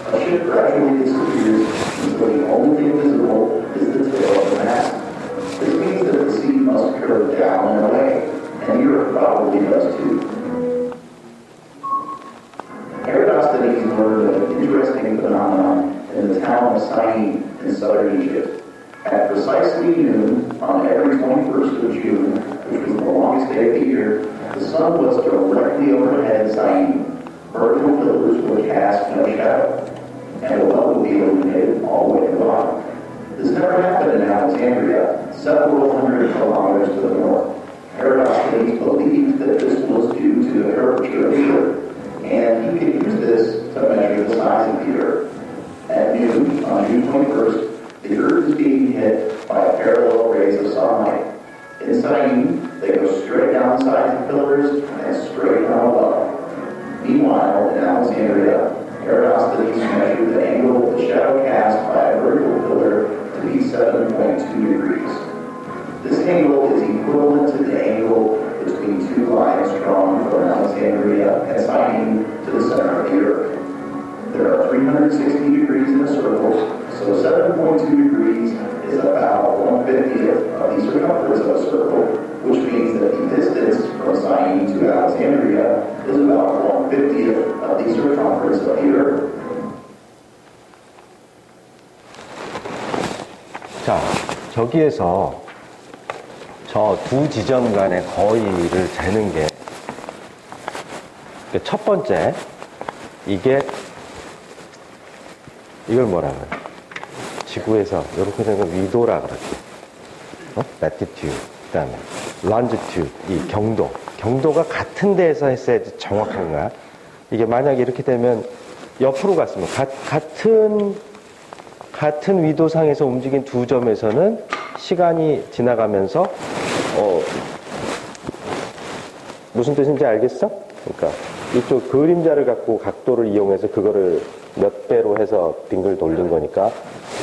A ship gradually disappears until the only thing visible is the tail of the mast. This means that the sea must curve down and away, and the earth probably does too. Eratosthenes learned of an interesting phenomenon in the town of Syene in southern Egypt. At precisely noon on every 21st of June, which was the longest day of the year, the sun was directly overhead Syene. Vertical pillars would cast no shadow, and the well would be illuminated all the way to the bottom. This never happened in Alexandria, several hundred kilometers to the north. Eratosthenes believed that this was due to the curvature of the earth, and he could use this to measure the size of the earth. At noon, on June 21st, the earth is being hit by parallel rays of sunlight. In Syene, they go straight down the sides of pillars and straight down above. Meanwhile, in Alexandria, Eratosthenes measured the angle of the shadow cast by a vertical pillar to be 7.2 degrees. This angle is equivalent to the angle between two lines drawn from Alexandria and Syene to the center of the earth. There are 360 degrees in a circle, so 7.2 degrees is about 1/50th of the circumference of a circle, which means that the distance from Syene to Alexandria is about 1/50th of the circumference of the earth. 자, 저기에서 저 두 지점 간의 거리를 재는 게 첫 번째, 이걸 뭐라 그래? 지구에서 이렇게 되는 걸 위도라 그러지. latitude, 그 다음에 longitude, 이 경도가 같은 데에서 했어야지 정확한 거야. 이게 만약에 이렇게 되면 옆으로 갔으면 같은 위도상에서 움직인 두 점에서는 시간이 지나가면서 무슨 뜻인지 알겠어? 그러니까 이쪽 그림자를 갖고 각도를 이용해서 그거를 몇 배로 해서 빙글 돌린 거니까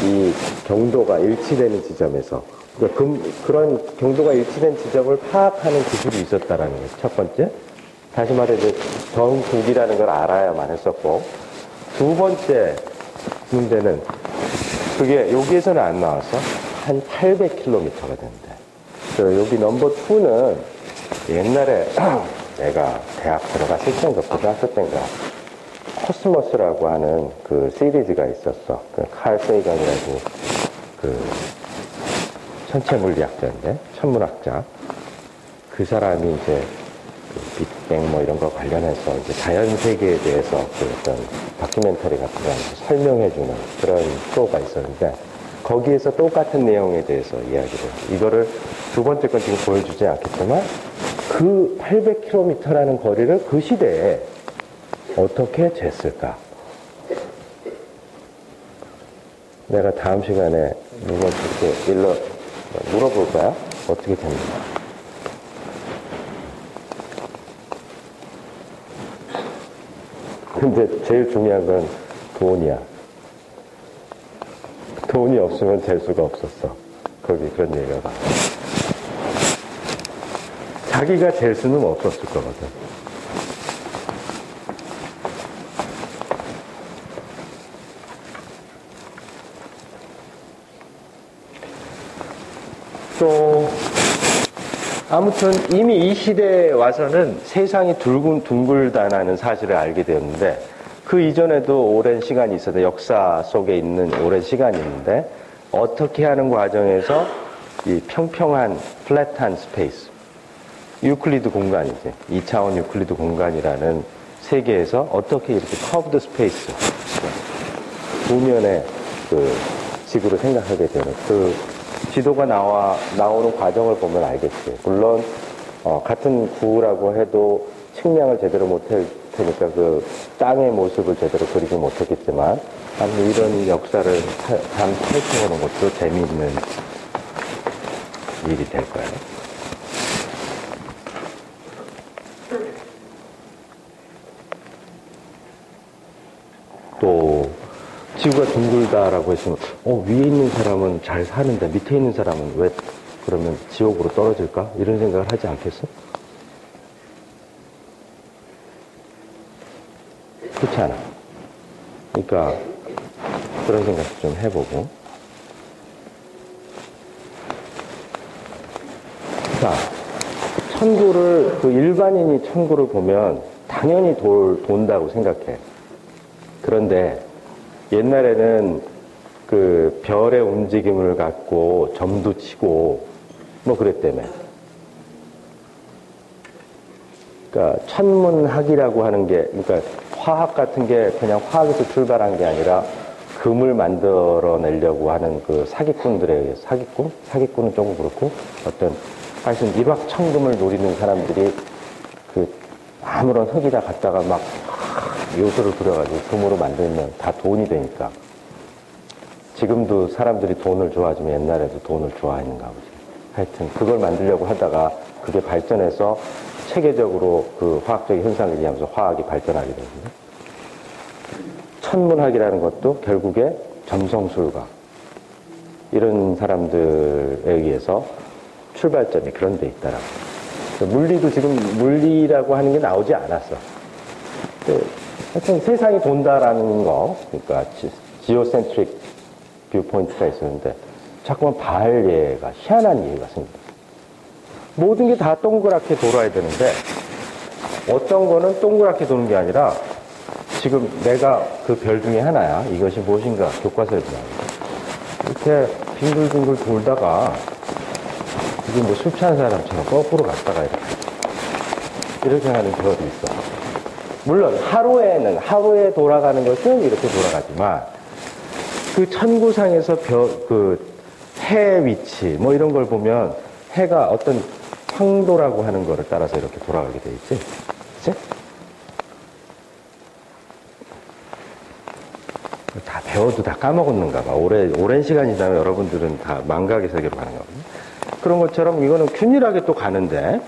이 경도가 일치되는 지점에서 그러니까 그런 경도가 일치된 지점을 파악하는 기술이 있었다라는 거예요. 첫 번째. 다시 말해서 정국이라는 걸 알아야만 했었고 두 번째 문제는 그게 여기에서는 안 나왔어. 한 800km가 된대. 그래서 여기 넘버 2는 옛날에 내가 대학 들어갔을 때인가 고등학교 때인가 코스모스라고 하는 그 시리즈가 있었어. 그 칼 세이건이라고 그 천체물리학자인데 천문학자. 그 사람이 이제 빅뱅 뭐 이런 거 관련해서 이제 자연 세계에 대해서 그 어떤 다큐멘터리 같은 거 설명해주는 그런 프로가 있었는데 거기에서 똑같은 내용에 대해서 이야기를 이거를 두 번째 건 지금 보여주지 않겠지만 그 800km라는 거리를 그 시대에 어떻게 쟀을까? 내가 다음 시간에 누가 이렇게 물어볼 거야? 어떻게 됩니까? 근데 제일 중요한 건 돈이야. 돈이 없으면 잴 수가 없었어. 거기 그런 얘기가 나와. 자기가 잴 수는 없었을 거거든. 또 아무튼 이미 이 시대에 와서는 세상이 둥글다는 사실을 알게 되었는데 그 이전에도 오랜 시간이 있어서 역사 속에 있는 오랜 시간이 있는데 어떻게 하는 과정에서 이 평평한 플랫한 스페이스 유클리드 공간이지 2차원 유클리드 공간이라는 세계에서 어떻게 이렇게 커브드 스페이스 도면의 그 식으로 생각하게 되는 그 지도가 나오는 과정을 보면 알겠지. 물론 같은 구라고 해도 측량을 제대로 못할 테니까 그 땅의 모습을 제대로 그리지 못했겠지만 아무튼 이런 역사를 펼쳐보는 것도 재미있는 일이 될 거예요. 또 지구가 둥글다라고 했으면 위에 있는 사람은 잘 사는데 밑에 있는 사람은 왜 그러면 지옥으로 떨어질까? 이런 생각을 하지 않겠어? 그렇지 않아. 그러니까 그런 생각도 좀 해보고 자, 천구를 그 일반인이 천구를 보면 당연히 돈다고 생각해. 그런데 옛날에는 그 별의 움직임을 갖고 점도 치고 뭐 그랬다며. 그러니까 천문학이라고 하는 게 그러니까 화학 같은 게 그냥 화학에서 출발한 게 아니라 금을 만들어내려고 하는 그 사기꾼들에 의해서 사기꾼은 조금 그렇고 어떤 하여튼 일확천금을 노리는 사람들이 그 아무런 흙이다 갖다가 막 요소를 부려가지고 금으로 만들면 다 돈이 되니까. 지금도 사람들이 돈을 좋아하지만 옛날에도 돈을 좋아했는가 보지. 하여튼 그걸 만들려고 하다가 그게 발전해서 체계적으로 그 화학적인 현상을 이해하면서 화학이 발전하게 되거든요. 천문학이라는 것도 결국에 점성술가 이런 사람들에 의해서 출발점이 그런 데 있다라고. 물리도 지금 물리라고 하는 게 나오지 않았어. 하여튼 세상이 돈다라는 거, 그러니까 지오센트릭 뷰포인트가 있었는데 자꾸만 바알 예가 희한한 예가 생깁니다. 모든 게 다 동그랗게 돌아야 되는데 어떤 거는 동그랗게 도는 게 아니라 지금 내가 그 별 중에 하나야. 이것이 무엇인가 교과서에 나옵니다. 이렇게 빙글빙글 돌다가 이게 뭐 술 취한 사람처럼 거꾸로 갔다가 이렇게 하는 별이 있어. 물론 하루에 돌아가는 것은 이렇게 돌아가지만 그 천구상에서 해 위치 뭐 이런 걸 보면 해가 어떤 황도라고 하는 거를 따라서 이렇게 돌아가게 돼 있지. 그치? 다 배워도 다 까먹었는가 봐. 오랜 시간이 지나면 여러분들은 다 망각의 세계로 가는 거거든요. 그런 것처럼 이거는 균일하게 또 가는데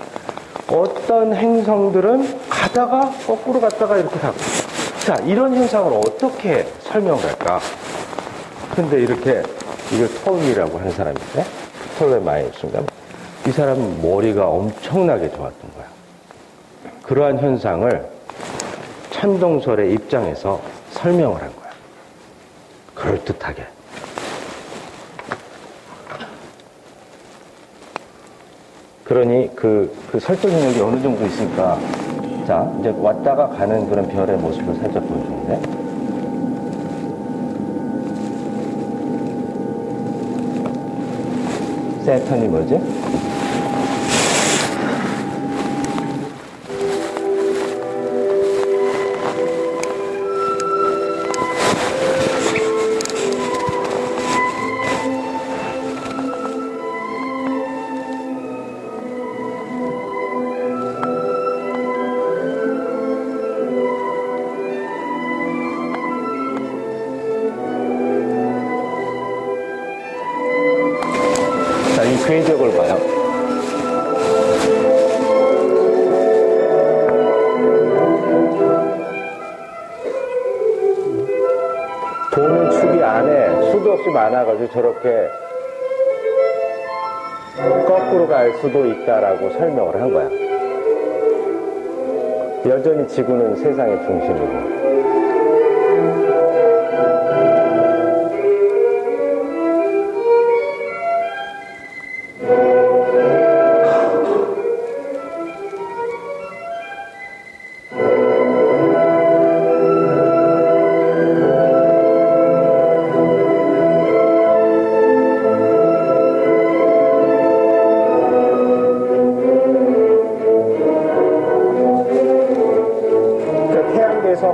어떤 행성들은 가다가 거꾸로 갔다가 이렇게 가고. 자, 이런 현상을 어떻게 설명할까? 근데 이렇게 이걸 톨이라고 하는 사람인데 톨레마이스인가? 이 사람은 머리가 엄청나게 좋았던 거야. 그러한 현상을 천동설의 입장에서 설명을 한 거야. 그럴듯하게. 그러니 그 설정 능력이 어느 정도 있으니까 자, 이제 왔다가 가는 그런 별의 모습을 살짝 보여주는데 세턴이 뭐지? 궤적을 봐요. 도는 축이 안에 수도 없이 많아가지고 저렇게 거꾸로 갈 수도 있다라고 설명을 한 거야. 여전히 지구는 세상의 중심이고.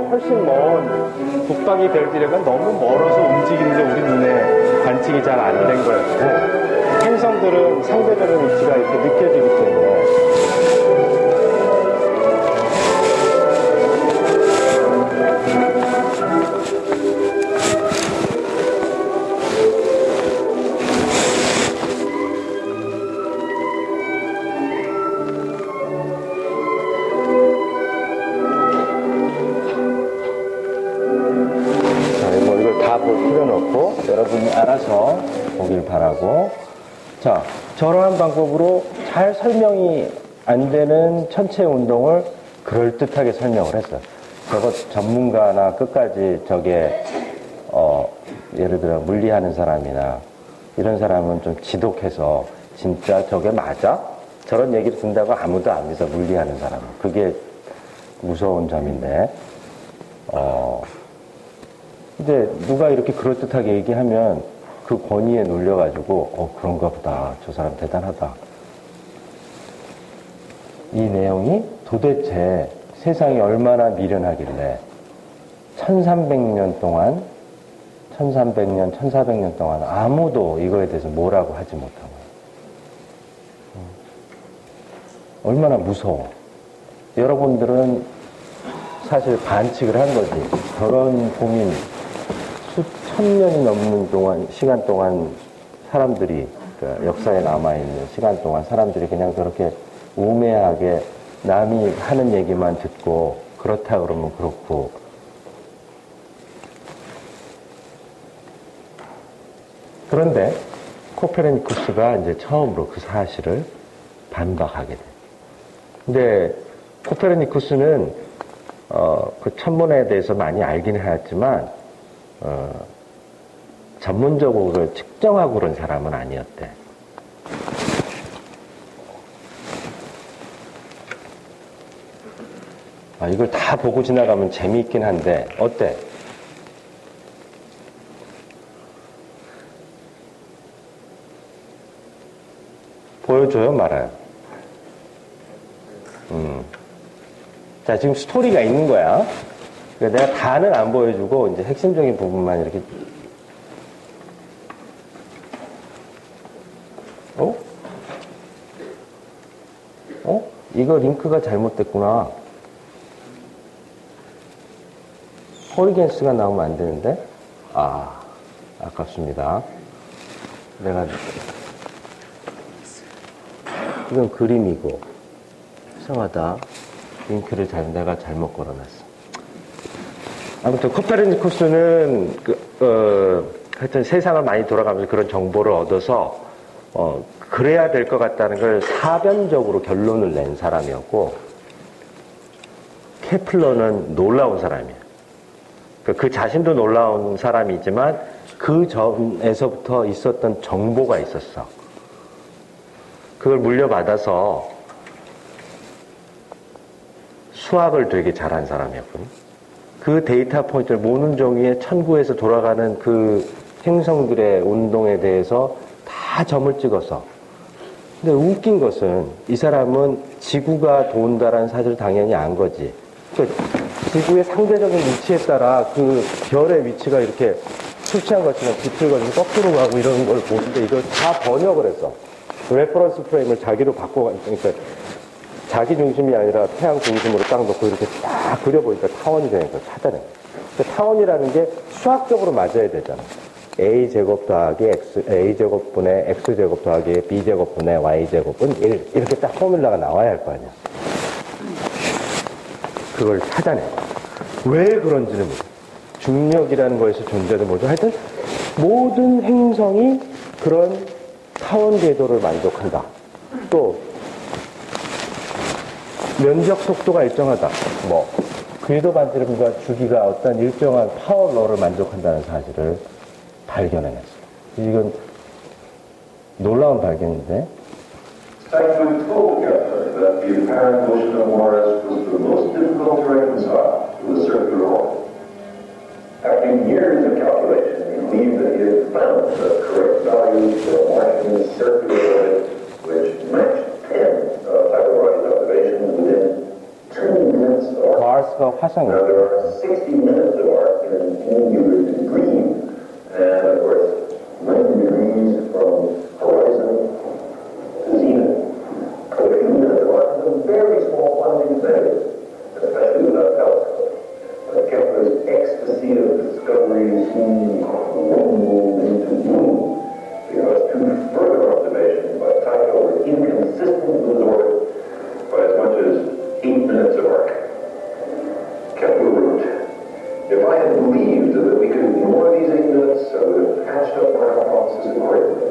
훨씬 먼 북방의 별들에는 너무 멀어서 움직이는데 우리 눈에 관측이 잘 안 된 거였고, 행성들은 상대적인 위치가 이렇게 느껴지기 때문에 여러분이 알아서 보길 바라고. 자, 저러한 방법으로 잘 설명이 안 되는 천체 운동을 그럴듯하게 설명을 했어요. 저거 전문가나 끝까지 저게 예를 들어 물리하는 사람이나 이런 사람은 좀 지독해서 진짜 저게 맞아? 저런 얘기를 듣는다고 아무도 안 믿어, 물리하는 사람은. 그게 무서운 점인데 근데 누가 이렇게 그럴듯하게 얘기하면 그 권위에 놀려가지고 그런가 보다, 저 사람 대단하다. 이 내용이 도대체 세상이 얼마나 미련하길래 1300년 동안 1400년 동안 아무도 이거에 대해서 뭐라고 하지 못한 거예요. 얼마나 무서워. 여러분들은 사실 반칙을 한 거지. 저런 고민 수천 년이 넘는 시간 동안 사람들이, 그러니까 역사에 남아있는 시간 동안 사람들이 그냥 저렇게 우매하게 남이 하는 얘기만 듣고 그렇다 그러면 그렇고, 그런데 코페르니쿠스가 이제 처음으로 그 사실을 반박하게 돼. 근데 코페르니쿠스는 그 천문에 대해서 많이 알기는 했지만 전문적으로 그걸 측정하고 그런 사람은 아니었대. 이걸 다 보고 지나가면 재미있긴 한데 어때? 보여줘요, 말아요? 자, 지금 스토리가 있는 거야. 그러니까 내가 다는 안 보여주고 이제 핵심적인 부분만 이렇게. 이거 링크가 잘못됐구나. 호리겐스가 나오면 안 되는데? 아깝습니다. 내가 이건 그림이고 이상하다. 링크를 내가 잘못 걸어놨어. 아무튼 코페르니쿠스는 하여튼 세상을 많이 돌아가면서 그런 정보를 얻어서 그래야 될 것 같다는 걸 사변적으로 결론을 낸 사람이었고, 케플러는 놀라운 사람이에요. 그 자신도 놀라운 사람이지만 그 전에서부터 있었던 정보가 있었어. 그걸 물려받아서 수학을 되게 잘한 사람이었거든. 그 데이터 포인트를 모든 종류의 천구에서 돌아가는 그 행성들의 운동에 대해서 다 점을 찍어서. 근데 웃긴 것은 이 사람은 지구가 돈다라는 사실을 당연히 안 거지. 그러니까 지구의 상대적인 위치에 따라 그 별의 위치가 이렇게 수치한 것처럼 비틀거리고 거꾸로 가고 이런 걸 보는데 이걸 다 번역을 했어. 레퍼런스 프레임을 자기로 그러니까 자기 중심이 아니라 태양 중심으로 딱 놓고 이렇게 딱 그려보니까 타원이 되니까 찾아내. 그 타원이라는 게 수학적으로 맞아야 되잖아. a제곱 더하기 a제곱분의 x제곱 더하기 b제곱분의 y제곱은 1 이렇게 딱 포뮬라가 나와야 할 거 아니야. 그걸 찾아내. 왜 그런지는 모르겠어. 중력이라는 거에서 존재는 뭐죠? 하여튼 모든 행성이 그런 타원 궤도를 만족한다. 또 면적 속도가 일정하다. 뭐 궤도 반지름과 주기가 어떤 일정한 파워러를 만족한다는 사실을 발견해냈어. 이건 놀라운 발견인데. Steinman told Kepler that the apparent motion of Mars was the most difficult to reconcile with a circular orbit. After years of calculation, he believed that he had found the correct values for a Martian circular orbit which matched 10 Polaroid observations within 2 minutes of arc. 마르스가 화성이야. Now, there are 60 minutes of arc in green, and of course, 90 degrees from horizon to zenith. A few minutes of arc is a very small quantity of matter, especially without telescope. But Kepler's ecstasy of discovery seemed rumbled into gloom, because 2 further observations by Tycho were inconsistent with his orbit by as much as 8 minutes of arc. Kepler wrote, "If I had believed that we could ignore these 8 minutes, I would have patched up my hypothesis accordingly.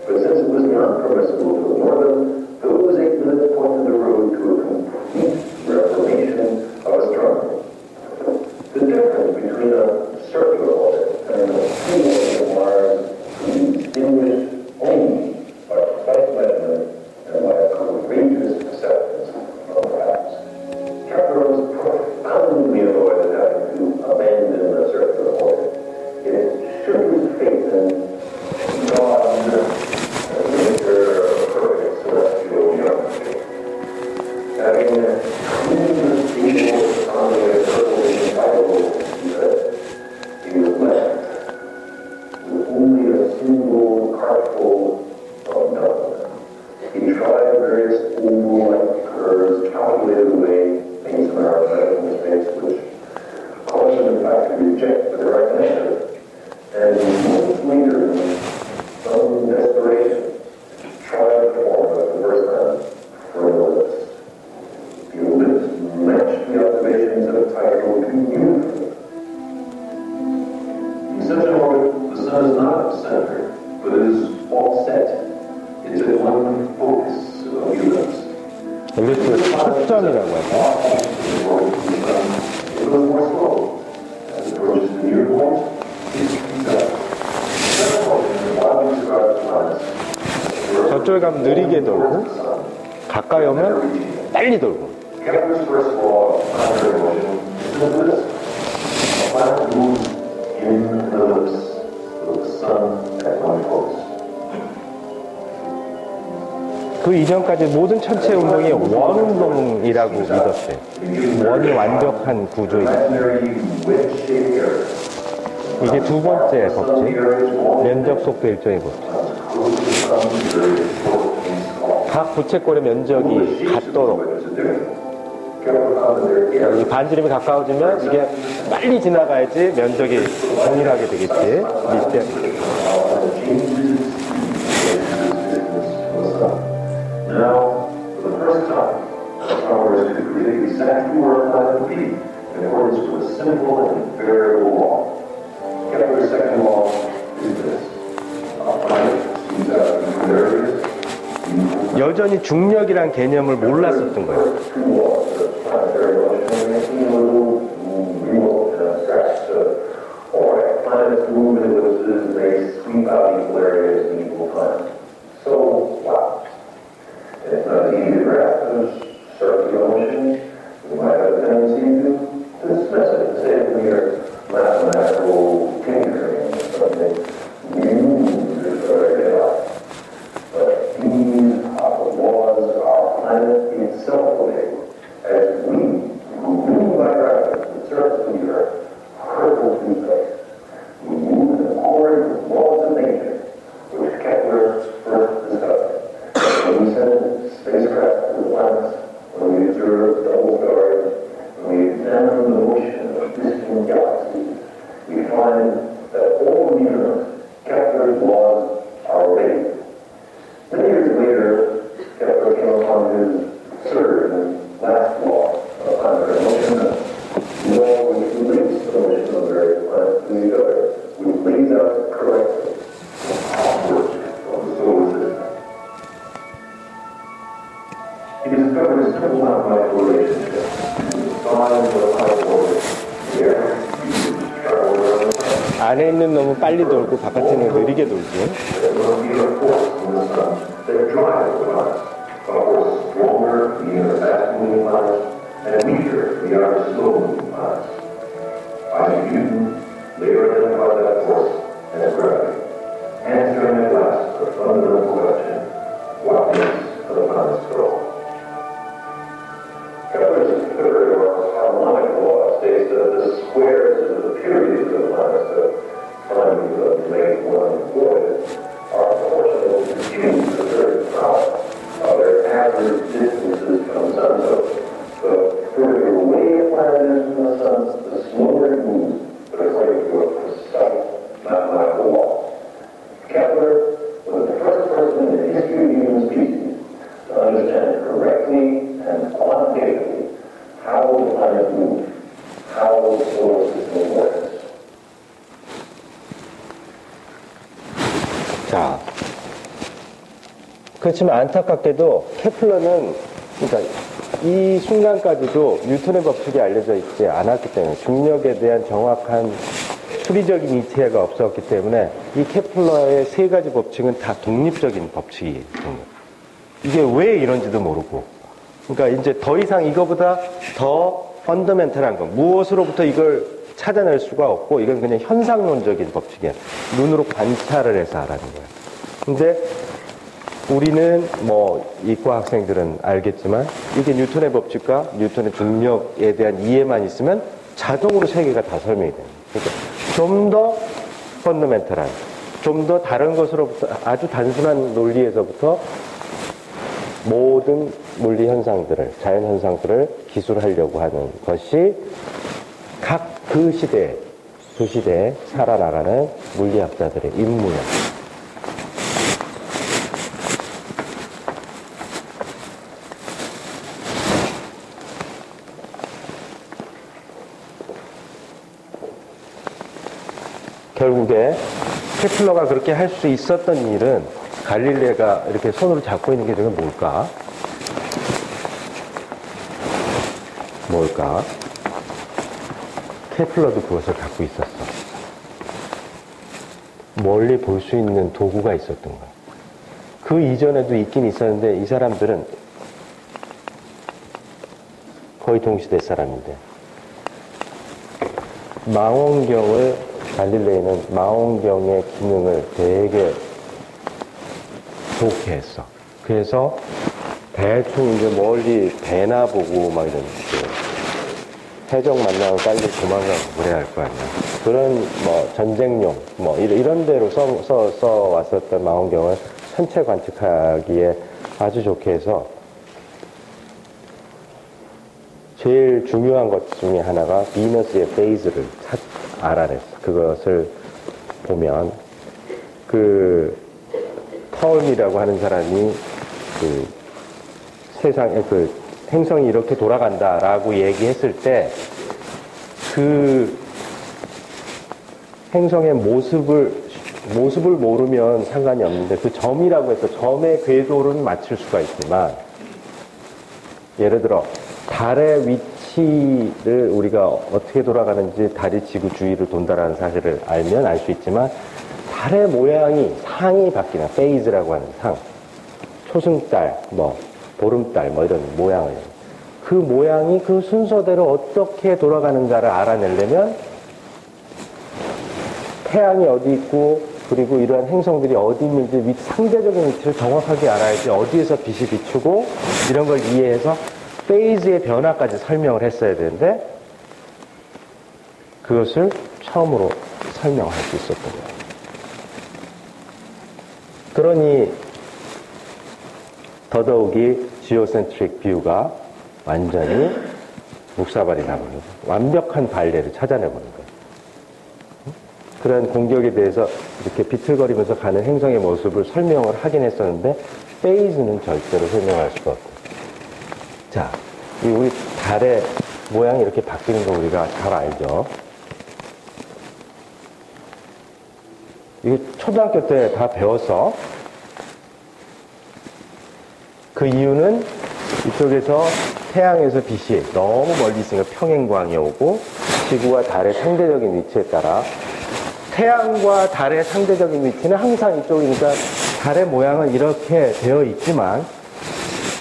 But since it was not permissible to ignore them, those 8 minutes pointed the road to a complete reformation of astronomy." The difference between a circular orbit and a true orbit of Mars is distinguished only by precise measurement and by a courageous acceptance of facts. Kepler was profoundly avoided having to abandon a circular orbit. It shook his faith in God and the nature of perfect celestial geometry. Having cleaned the stable on the earthly Bible, he was left with only a single cartful of nothing. He tried various oval-like curves, calculated away things in our medical space, which caused him, in fact, to reject the correct answer. And months later, in some desperation, tried to form it the first time for an ellipse. The ellipse matched the observations of Tycho beautifully. In such an orbit, the sun is not centered, but it is offset. It's at one focus of the ellipse. 엘리트의 초점이라고 하죠. It goes more slow. As it approaches the near point, it speeds up. 저쪽에 가면 느리게 돌고 가까이 오면 빨리 돌고. Kepler's first law of planetary motion is simply this. A planet moves in an ellipse with the sun at one focus. 그 이전까지 모든 천체 운동이 원운동이라고 믿었어요. 원이 완벽한 구조이다. Imaginary wedge-shaped area. 이게 두 번째 법칙, 면적 속도 일정의 법칙. 각 부채꼴의 면적이 같도록 이 반지름이 가까워지면 이게 빨리 지나가야지 면적이 동일하게 되겠지. Now, for the first time, astronomers could predict exactly where a planet would be in accordance with a simple and variable law. Kepler's second law is this. A planet seems out in two areas. 여전히 중력이란 개념을 몰랐었던 거예요. Two laws of planetary motion making a little remote and abstract. Alright, planets move in ellipses, they sweep out equal areas in equal time. So, wow. It's not easy to grasp as circular motion. We might have a tendency to dismiss it, say it's mere mathematical tinkering or something new to everyday life. But these are the laws our planet itself will as we, who move by gravity, the surface of the earth, hurtle through space. We move in accord with laws of nature, which Kepler first discovered. When we send spacecraft to the planets, when we observe double stars, when we examine the motion of distant galaxies, we find that all the universe Kepler's laws are ready. Many years later, Kepler came upon his third and last law of planetary motion, the law which relates the motion of various planets to each other, which lays out correctly the work of the solar system. He discovered a simple mathematical relationship between the size of the planet orbit, the average speed of travel around the sun. 안에 있는 놈은 빨리 돌고 바깥에는 느리게 돌지. There must be a force in the sun that drives the planets. A force stronger in the fast-moving planets and weaker in the other slow-moving planets. Isaac Newton later identified that force as gravity, answering at last the fundamental question: what makes the planets grow? Kepler's third or harmonic law states that the squares of the periods of the planets that find the length one and void are proportional to q, the third power of their average distances from the sun. So the further away a planet is from the sun, the slower it moves, but according to a precise mathematical law. Kepler was the first person in the history of human species to understand correctly and quantitatively how the planets move, how the solar system works. 자, 그렇지만 안타깝게도 케플러는, 그러니까 이 순간까지도 뉴턴의 법칙이 알려져 있지 않았기 때문에, 중력에 대한 정확한 수리적인 이해가 없었기 때문에 이 케플러의 세 가지 법칙은 다 독립적인 법칙이에요. 이게 왜 이런지도 모르고, 그러니까 이제 더 이상 이거보다 더 펀더멘탈한 거, 무엇으로부터 이걸 찾아낼 수가 없고, 이건 그냥 현상론적인 법칙이에요. 눈으로 관찰을 해서 하라는 거예요. 근데 우리는 이과 학생들은 알겠지만, 이게 뉴턴의 법칙과 뉴턴의 중력에 대한 이해만 있으면 자동으로 세계가 다 설명이 됩니다. 그러니까 좀 더 펀더멘탈한, 좀 더 다른 것으로부터, 아주 단순한 논리에서부터 모든 물리 현상들을, 자연 현상들을 기술하려고 하는 것이 각 그 시대에 살아나가는 물리학자들의 임무야. 결국에 케플러가 그렇게 할 수 있었던 일은, 갈릴레가 이렇게 손으로 잡고 있는 게 저게 뭘까? 케플러도 그것을 갖고 있었어. 멀리 볼 수 있는 도구가 있었던 거야. 그 이전에도 있긴 있었는데, 이 사람들은 거의 동시대 사람인데, 갈릴레이는 망원경의 기능을 되게 좋게 했어. 그래서 대충 이제 멀리 배나 보고 막 이런, 해적 만나면 빨리 도망가고 그래야 할 거 아니야. 그런 전쟁용 이런 데로 써 왔었던 망원경을 천체 관측하기에 아주 좋게 해서, 제일 중요한 것 중에 하나가 비너스의 페이즈를 알아냈어. 그것을 보면 터울이라고 하는 사람이 세상에 행성이 이렇게 돌아간다라고 얘기했을 때, 그 행성의 모습을 모르면 상관이 없는데, 그 점이라고 해서 점의 궤도는 맞출 수가 있지만, 예를 들어 달의 위치를 우리가 어떻게 돌아가는지, 달이 지구 주위를 돈다라는 사실을 알면 알 수 있지만, 달의 모양이, 상이 바뀌는, 페이즈라고 하는 상, 초승달, 보름달, 이런 모양을, 그 모양이 그 순서대로 어떻게 돌아가는가를 알아내려면, 태양이 어디 있고, 그리고 이러한 행성들이 어디 있는지 상대적인 위치를 정확하게 알아야지, 어디에서 빛이 비추고 이런 걸 이해해서 페이즈의 변화까지 설명을 했어야 되는데, 그것을 처음으로 설명할 수 있었던 거예요. 그러니 더더욱이 지오센트릭 뷰가 완전히 묵사발이 나버리고 완벽한 발레를 찾아내보는 거예요. 그런 공격에 대해서 이렇게 비틀거리면서 가는 행성의 모습을 설명을 하긴 했었는데 페이즈는 절대로 설명할 수가 없고. 자, 이 우리 달의 모양이 이렇게 바뀌는 거 우리가 잘 알죠. 이게 초등학교 때 다 배웠어. 그 이유는 이쪽에서 태양에서 빛이 너무 멀리 있으니까 평행광이 오고 지구와 달의 상대적인 위치에 따라 태양과 달의 상대적인 위치는 항상 이쪽이니까 달의 모양은 이렇게 되어 있지만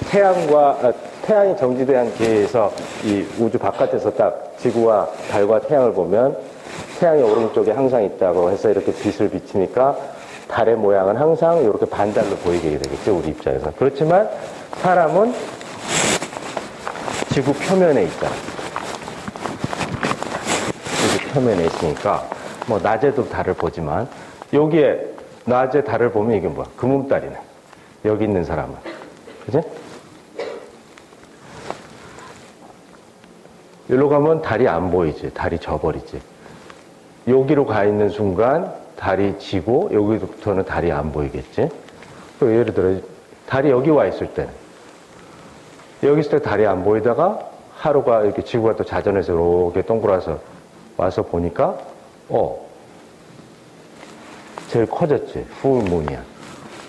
태양이 정지된 기에서 이 우주 바깥에서 딱 지구와 달과 태양을 보면 태양이 오른쪽에 항상 있다고 해서 이렇게 빛을 비치니까 달의 모양은 항상 이렇게 반달로 보이게 되겠죠, 우리 입장에서. 그렇지만 사람은 지구 표면에 있잖아. 지구 표면에 있으니까 뭐 낮에도 달을 보지만 여기에 낮에 달을 보면 이게 뭐야? 금음달이네. 여기 있는 사람은. 그지? 여기로 가면 달이 안 보이지. 달이 져버리지. 여기로 가 있는 순간 달이 지고 여기부터는 달이 안 보이겠지. 또 예를 들어 달이 여기 와 있을 때는 여기 있을 때 달이 안 보이다가 하루가 이렇게 지구가 또 자전에서 이렇게 동그라서 와서 보니까 제일 커졌지. 풀문이야.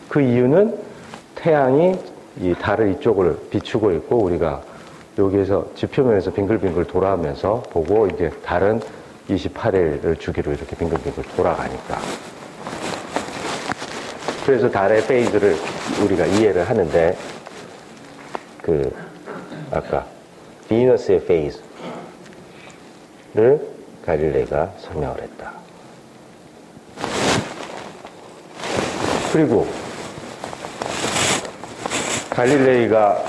그 이유는 태양이 이 달을 이쪽을 비추고 있고 우리가 여기에서 지표면에서 빙글빙글 돌아가면서 보고 이제 달은 28일을 주기로 이렇게 빙글빙글 돌아가니까. 그래서 달의 페이즈를 우리가 이해를 하는데 아까 비너스의 페이즈를 갈릴레이가 설명을 했다. 그리고 갈릴레이가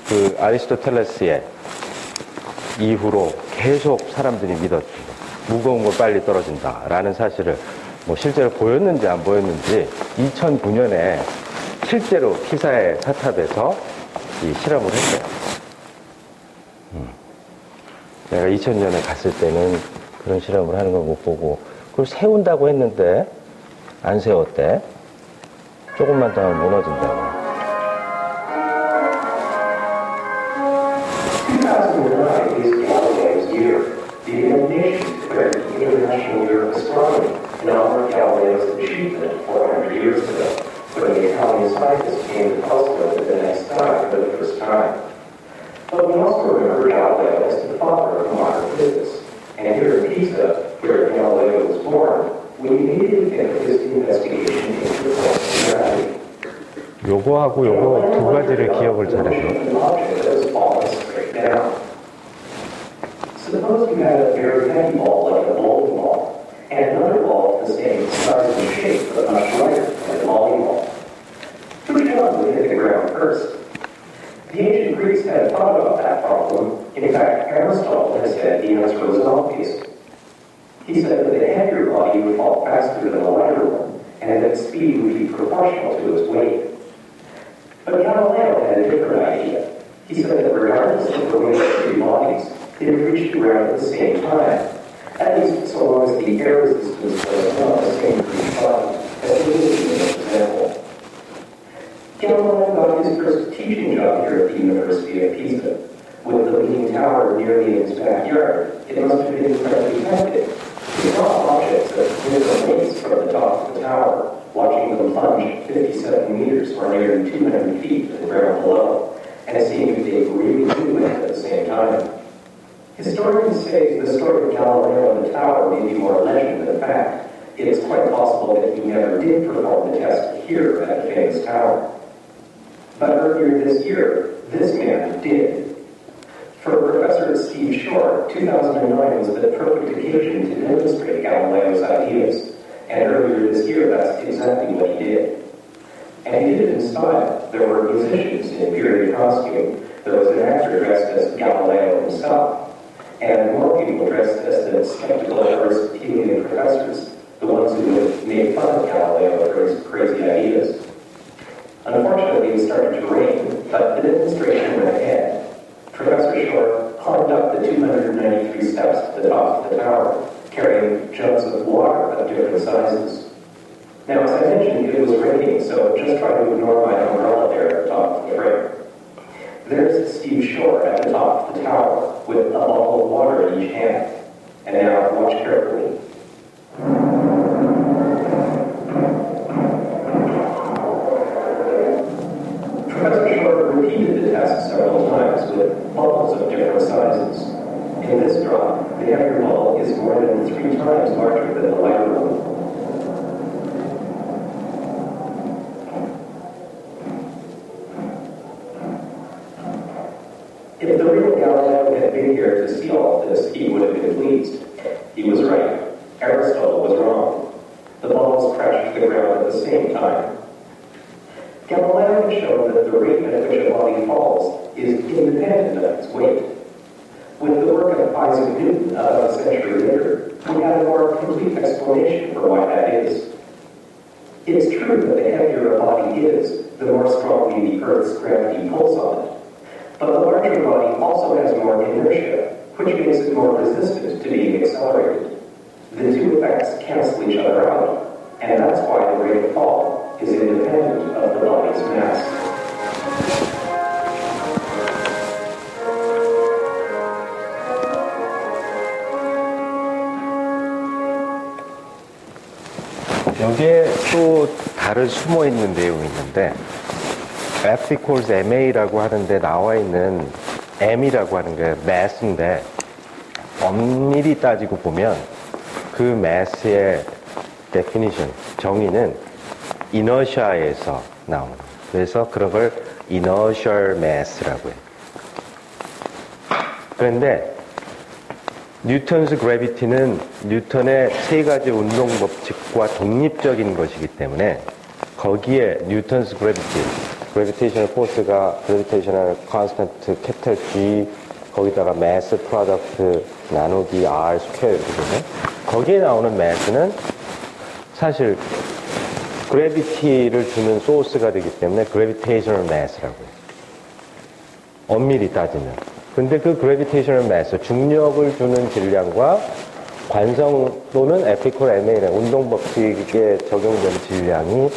그 아리스토텔레스의 이후로 계속 사람들이 믿었죠. 무거운 걸 빨리 떨어진다라는 사실을 뭐 실제로 보였는지 안 보였는지 2009년에 실제로 피사의 사탑에서 이 실험을 했어요. 내가 2000년에 갔을 때는 그런 실험을 하는 걸 못 보고 그걸 세운다고 했는데 안 세웠대. 조금만 더 하면 무너진다고. 2009 is Galileo's year. The Illumination declared the International Year of Astronomy in honor of Galileo's achievement 400 years ago, when the Italian scientist came to telescope at the next sky for the first time. But we also remember Galileo as the father of modern physics. And here in Pisa, where Galileo was born, we immediately think of his investigation into the force of gravity. 요거하고 요거 두 가지를 기억을 잘해서. Suppose you had a very heavy ball like a bowling ball, and another ball the same size and shape but much lighter like a volleyball. Which one would hit the ground first? The ancient Greeks had thought about that problem. In fact, Aristotle has said the answer was obvious. He said that the heavier body would fall faster than the lighter one, and that speed would be proportional to its weight. But Galileo had a different idea. He said that regardless of the weight of the two bodies, they would reach the ground at the same time, at least so long as the air resistance was not the same for each body, as we will see in this example. Galileo got his first teaching job here at the University of Pisa. With the leaning tower nearly in his backyard, it must have been incredibly hectic. He saw objects that flew from weights from the top of the tower, watching them plunge 57 meters or nearly 200 feet to the ground below, and seeing if they really moved at the same time. Historians say the story of Galileo and the tower may be more legend than fact. It is quite possible that he never did perform the test here at the famous tower. But earlier this year, this man did. For Professor Steve Short, 2009 was the perfect occasion to demonstrate Galileo's ideas. And earlier this year, that's exactly what he did. And he did it in style. There were musicians in period costume. There was an actor dressed as Galileo himself. And more people dressed as the skeptical Aristotelian professors, the ones who had made fun of Galileo for his crazy ideas. Unfortunately, it started to rain, but the demonstration went ahead. Professor Short climbed up the 293 steps to the top of the tower, carrying jugs of water up to different sizes. Now, as I mentioned, it was raining, so just try to ignore my umbrella there at the top of the frame. There's Steve Shore at the top of the tower with a bottle of water in each hand. And now, watch carefully. Professor Shore repeated the test several times with bubbles of different sizes. In this drop, the heavier bubble is more than 3 times larger than the lighter one. If the real Galileo had been here to see all of this, he would have been pleased. He was right. Aristotle was wrong. The bubbles crashed to the ground at the same time. Galileo had shown that the rate at which a body falls is independent of its weight. With the work of Isaac Newton about a century later, we have a more complete explanation for why that is. It's true that the heavier a body is, the more strongly the Earth's gravity pulls on it. But the larger body also has more inertia, which makes it more resistant to being accelerated. The two effects cancel each other out, and that's why the rate of fall is independent of the body's mass. 여기에 또 다른 숨어있는 내용이 있는데 F equals MA라고 하는데 나와 있는 M이라고 하는 게 mass인데 엄밀히 따지고 보면 그 mass의 definition, 정의는 inertia에서 나오는 거예요. 그래서 그런 걸 inertial mass라고 해요. 그런데 뉴턴스 그래비티는 뉴턴의 3가지 운동 법칙과 독립적인 것이기 때문에 거기에 뉴턴스 그래비티, 그래비테이셔널 포스가 그래비테이셔널 컨스턴트 캐피탈 G 거기다가 매스 프로덕트 나누기 R 스퀘어 이거든요. 거기에 나오는 매스는 사실 그래비티를 주는 소스가 되기 때문에 그래비테이셔널 매스라고 해요. 엄밀히 따지면. 근데 그 그래비테이셔널 매스, 중력을 주는 질량과 관성 또는 에피콜 MA의 운동 법칙에 적용되는 질량이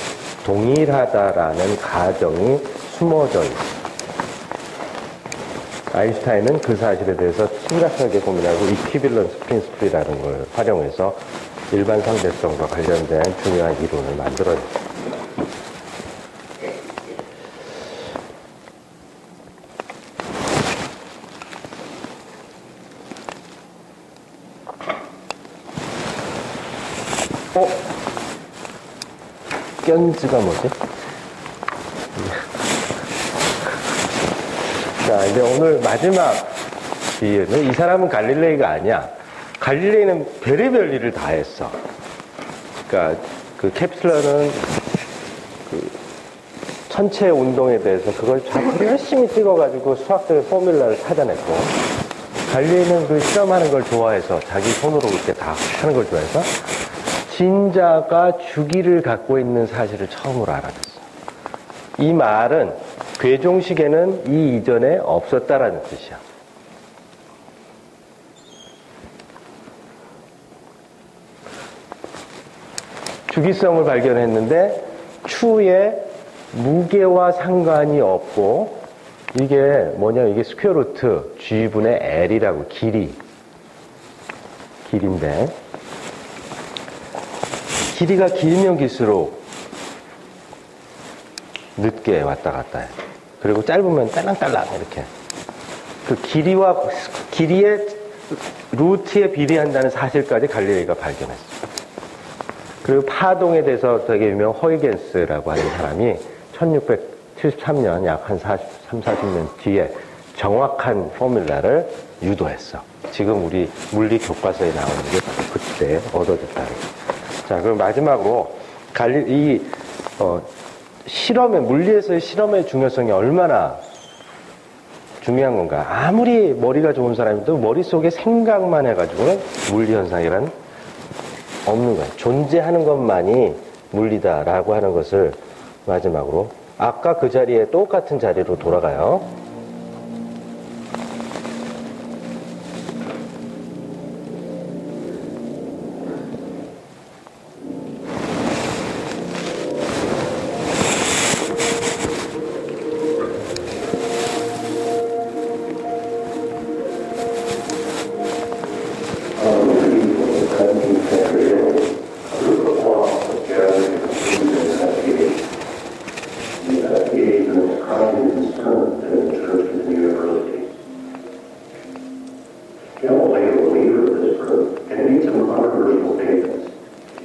동일하다라는 가정이 숨어져 있어요. 아인슈타인은 그 사실에 대해서 심각하게 고민하고 이퀴빌런스 프린시플이라는 걸 활용해서 일반 상대성과 관련된 중요한 이론을 만들어냈어요. 견즈가 뭐지? 자, 이제 오늘 마지막 비유는 이 사람은 갈릴레이가 아니야. 갈릴레이는 별의별 일을 다 했어. 그러니까 그 켐슬러는 그 천체 운동에 대해서 그걸 자꾸 열심히 찍어가지고 수학적인 포뮬라를 찾아냈고, 갈릴레이는 그 실험하는 걸 좋아해서 자기 손으로 이렇게 다 하는 걸 좋아해서 진자가 주기를 갖고 있는 사실을 처음으로 알아냈어. 이 말은 괴종식에는 이 이전에 없었다라는 뜻이야. 주기성을 발견했는데 추의 무게와 상관이 없고 이게 뭐냐, 이게 스퀘어 루트 G분의 L이라고, 길인데 길이가 길면 길수록 늦게 왔다 갔다 해. 그리고 짧으면 딸랑딸랑 이렇게. 그 길이의 루트에 비례한다는 사실까지 갈릴레이가 발견했어. 그리고 파동에 대해서 되게 유명한 허이겐스라고 하는 사람이 1673년 약 한 40년 뒤에 정확한 포뮬라를 유도했어. 지금 우리 물리 교과서에 나오는 게 그때 얻어졌다는 거예요. 자, 그럼 마지막으로 물리에서의 실험의 중요성이 얼마나 중요한 건가. 아무리 머리가 좋은 사람이도 머릿속에 생각만 해가지고는 물리 현상이란 없는 거야. 존재하는 것만이 물리다라고 하는 것을 마지막으로, 아까 그 자리에 똑같은 자리로 돌아가요.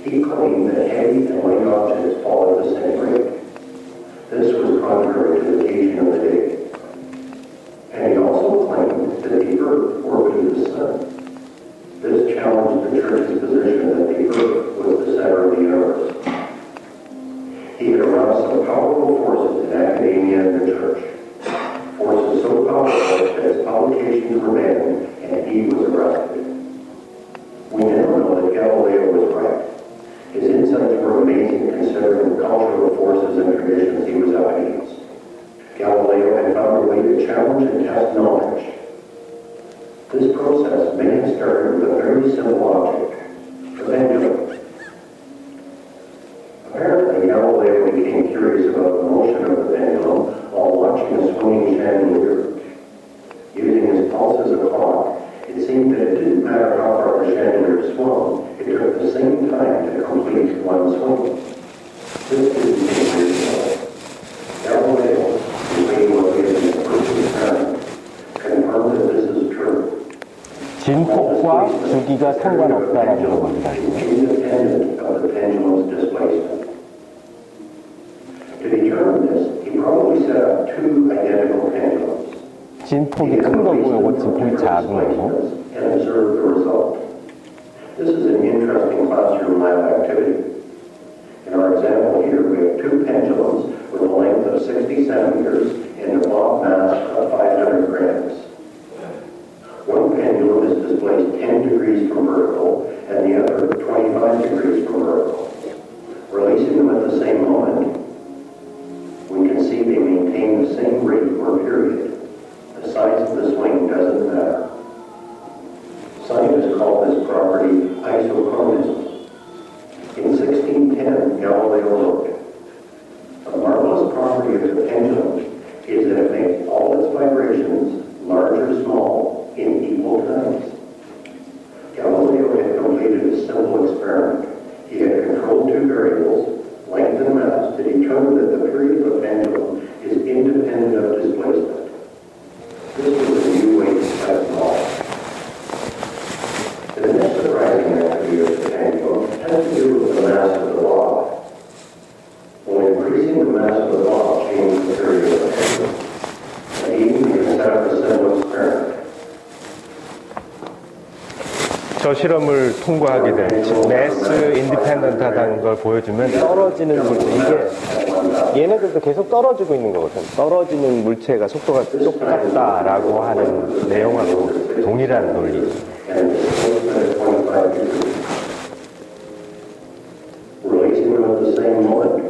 He claimed that heavy and light objects fall at the same rate. This was contrary to the teaching of the day. And he also claimed that the earth orbited the sun. This challenged the church's position that the earth was the center of the universe. He had aroused some powerful forces in academia and the church. Forces so powerful that his publications were banned and he was arrested. We now know that Galileo was right. His insights were amazing considering the cultural forces and traditions he was up against. Galileo had found a way to challenge and test knowledge. This process may have started with a very simple object, the pendulum. Apparently, Galileo became curious about the motion of the pendulum while watching a swinging chandelier. Using his pulse as a clock, it seemed that it didn't matter how far the chandelier swung, it took the same time to complete one swing. This didn't seem reasonable. Galileo, who made what he had been first experiment, confirmed that this is true. 진폭과 주기가 상관없다라는 겁니다. Independent of the pendulum's displacement. To determine this, he probably set up two identical pendulums. 진폭이 큰 거고 요거 진폭이 작은 거고. And observe the result. This is an interesting classroom lab activity. In our example here, we have two pendulums with a length of 60 centimeters and a block mass of 500 grams. One pendulum is displaced 10 degrees from vertical and the other 25 degrees from vertical. Releasing them at the same moment, we can see they maintain the same rate or period. The size of the swing doesn't matter. Scientists call this property isochronism. In 1610, Galileo wrote, "The marvelous property of the pendulum is that it makes all its vibrations, large or small, in equal times." Galileo had completed a simple experiment. He had controlled two variables, length and mass, to determine that the period of a pendulum is independent of displacement. This was a new way to test knowledge. The next surprising attribute of the pendulum has to do with the mass of the bob. When increasing the mass of the bob changed the period of the pendulum. Again, we can set up a simple experiment. 저 실험을 통과하게 된 매스 인디펜던트하다는 걸 보여주면 떨어지는 물체, 이게 얘네들도 계속 떨어지고 있는 거거든. 떨어지는 물체가 속도가 똑같다라고 하는 내용하고 동일한 논리. Releasing them at the same moment,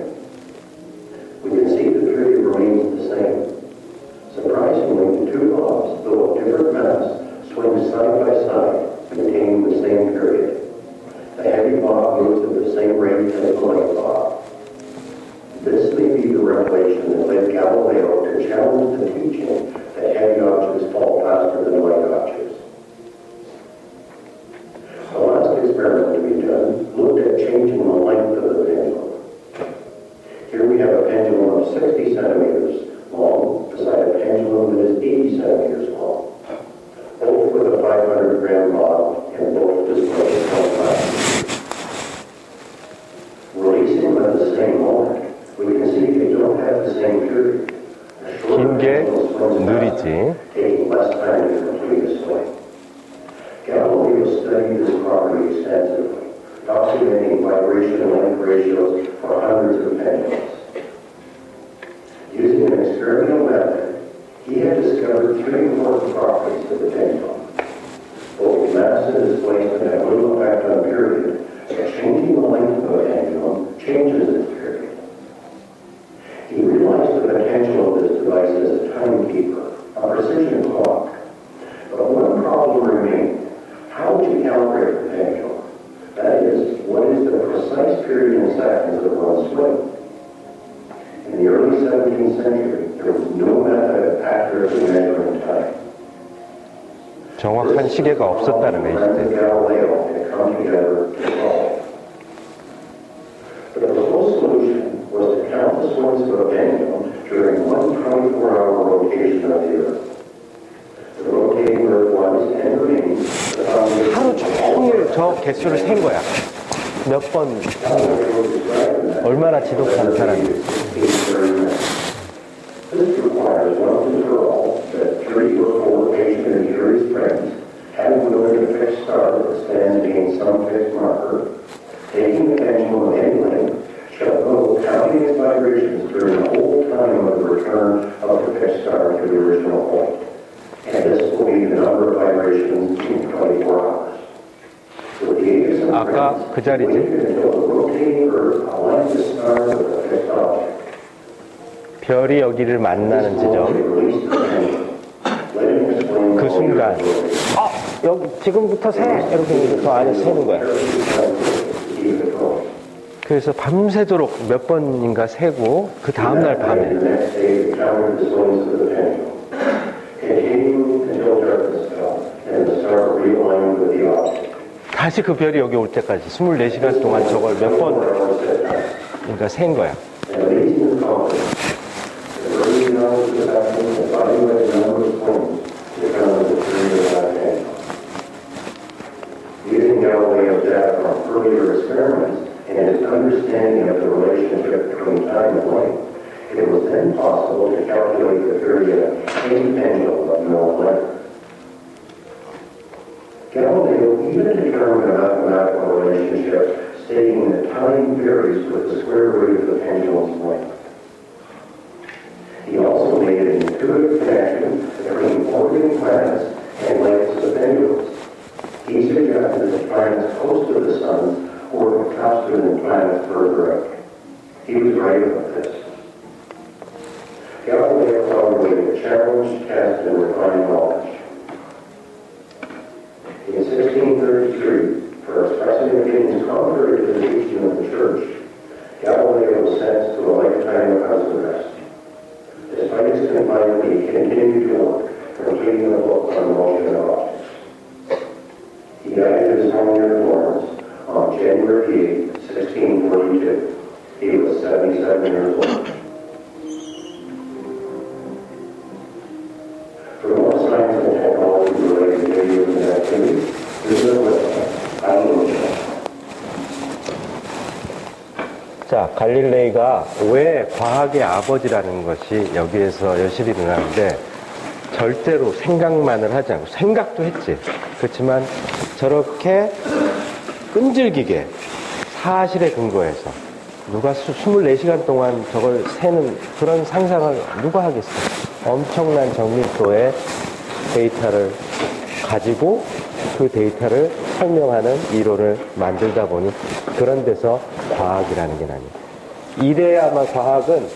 we can see the period remains the same. Surprisingly, the two bobs, though of different mass, swing side by side, maintaining the same period. The heavy bob moves at the same rate as the light bob. This may be the revelation that led Galileo to challenge the teaching that heavy objects fall faster than light objects. The last experiment to be done looked at changing the length of the pendulum. Here we have a pendulum of 60 centimeters long beside a pendulum that is 80 centimeters long. Both with a 500-gram bob and both displaced 25. Releasing them at the same moment, we can see they don't have the same period. 긴 게 느리지. Taking less time to complete a swing. Galileo studied this property extensively, documenting vibration and length ratios for hundreds of pendulums. Using an experimental method, he had discovered three important properties of the pendulum. Both mass and displacement have little effect on period, but changing the length of a pendulum changes its period. He realized the potential of this device as a timekeeper, a precision clock. But one problem remained. How would you calibrate the pendulum? That is, what is the precise period in seconds of one swing? In the early 17th century, there was no method of accurately measuring time. 정확한 시계가 없었다는 Friends 게 of Galileo had come together to solve. The proposed solution was to count the swings of a pendulum during one 24-hour rotation of the Earth. The rotating Earth was and remains the foundation 하루 종일 저 개수를 센 거야. 몇 번, 얼마나 지독한 사람이에요. This requires once and for all that 3 or 4 patient and jury's friends, having noted a fixed star that stands against some fixed marker, taking the pendulum of any length, shall go counting its vibrations during the whole time of the return of the fixed star to the original point. And this will be the number of vibrations in 24 hours. With the aid of some 아까 friends, 그 자리지? waited until the rotating Earth aligns the star with the fixed object. 별이 여기를 만나는 지점. 그 순간, 여기 지금부터 세! 이렇게 해서 저 안에 세는 거야. 그래서 밤새도록 몇 번인가 세고, 그 다음날 밤에. 다시 그 별이 여기 올 때까지 24시간 동안 저걸 몇 번인가 센 거야. Using Galileo's data from earlier experiments and his understanding of the relationship between time and length, it was then possible to calculate the period of any pendulum of known length. Galileo even determined a mathematical relationship stating that time varies with the square root of the pendulum's length. He also made an intuitive connection between orbiting planets and lengths of pendulums. He suggested that planets close to the sun orbit faster than planets further out. He was right about this. Galileo formulated a challenge, test, and refined knowledge. In 1633, for expressing opinions contrary to the teaching of the Church, Galileo was sentenced to a lifetime of house arrest. Despite his confinement, he continued to work, completing a book on motion of objects. He died at his home near Florence on January 8, 1642. He was 77 years old. For more science and technology related to videos and activities, visit our website, IELTS. 자, 갈릴레이가 왜 과학의 아버지라는 것이 여기에서 여실히 드러나는데 절대로 생각만을 하지 않고 생각도 했지. 그렇지만 저렇게 끈질기게 사실에 근거해서 누가 24시간 동안 저걸 세는 그런 상상을 누가 하겠어. 엄청난 정밀도의 데이터를 가지고 그 데이터를 설명하는 이론을 만들다 보니 그런 데서 과학이라는 게 나뉘어. 이래야만 과학은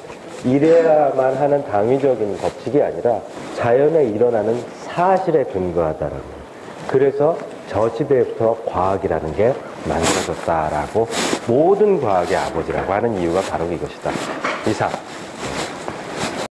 이래야만 하는 당위적인 법칙이 아니라 자연에 일어나는 사실에 근거하다라는 거예요. 그래서 저 시대부터 과학이라는 게 만들어졌다라고 모든 과학의 아버지라고 하는 이유가 바로 이것이다. 이상.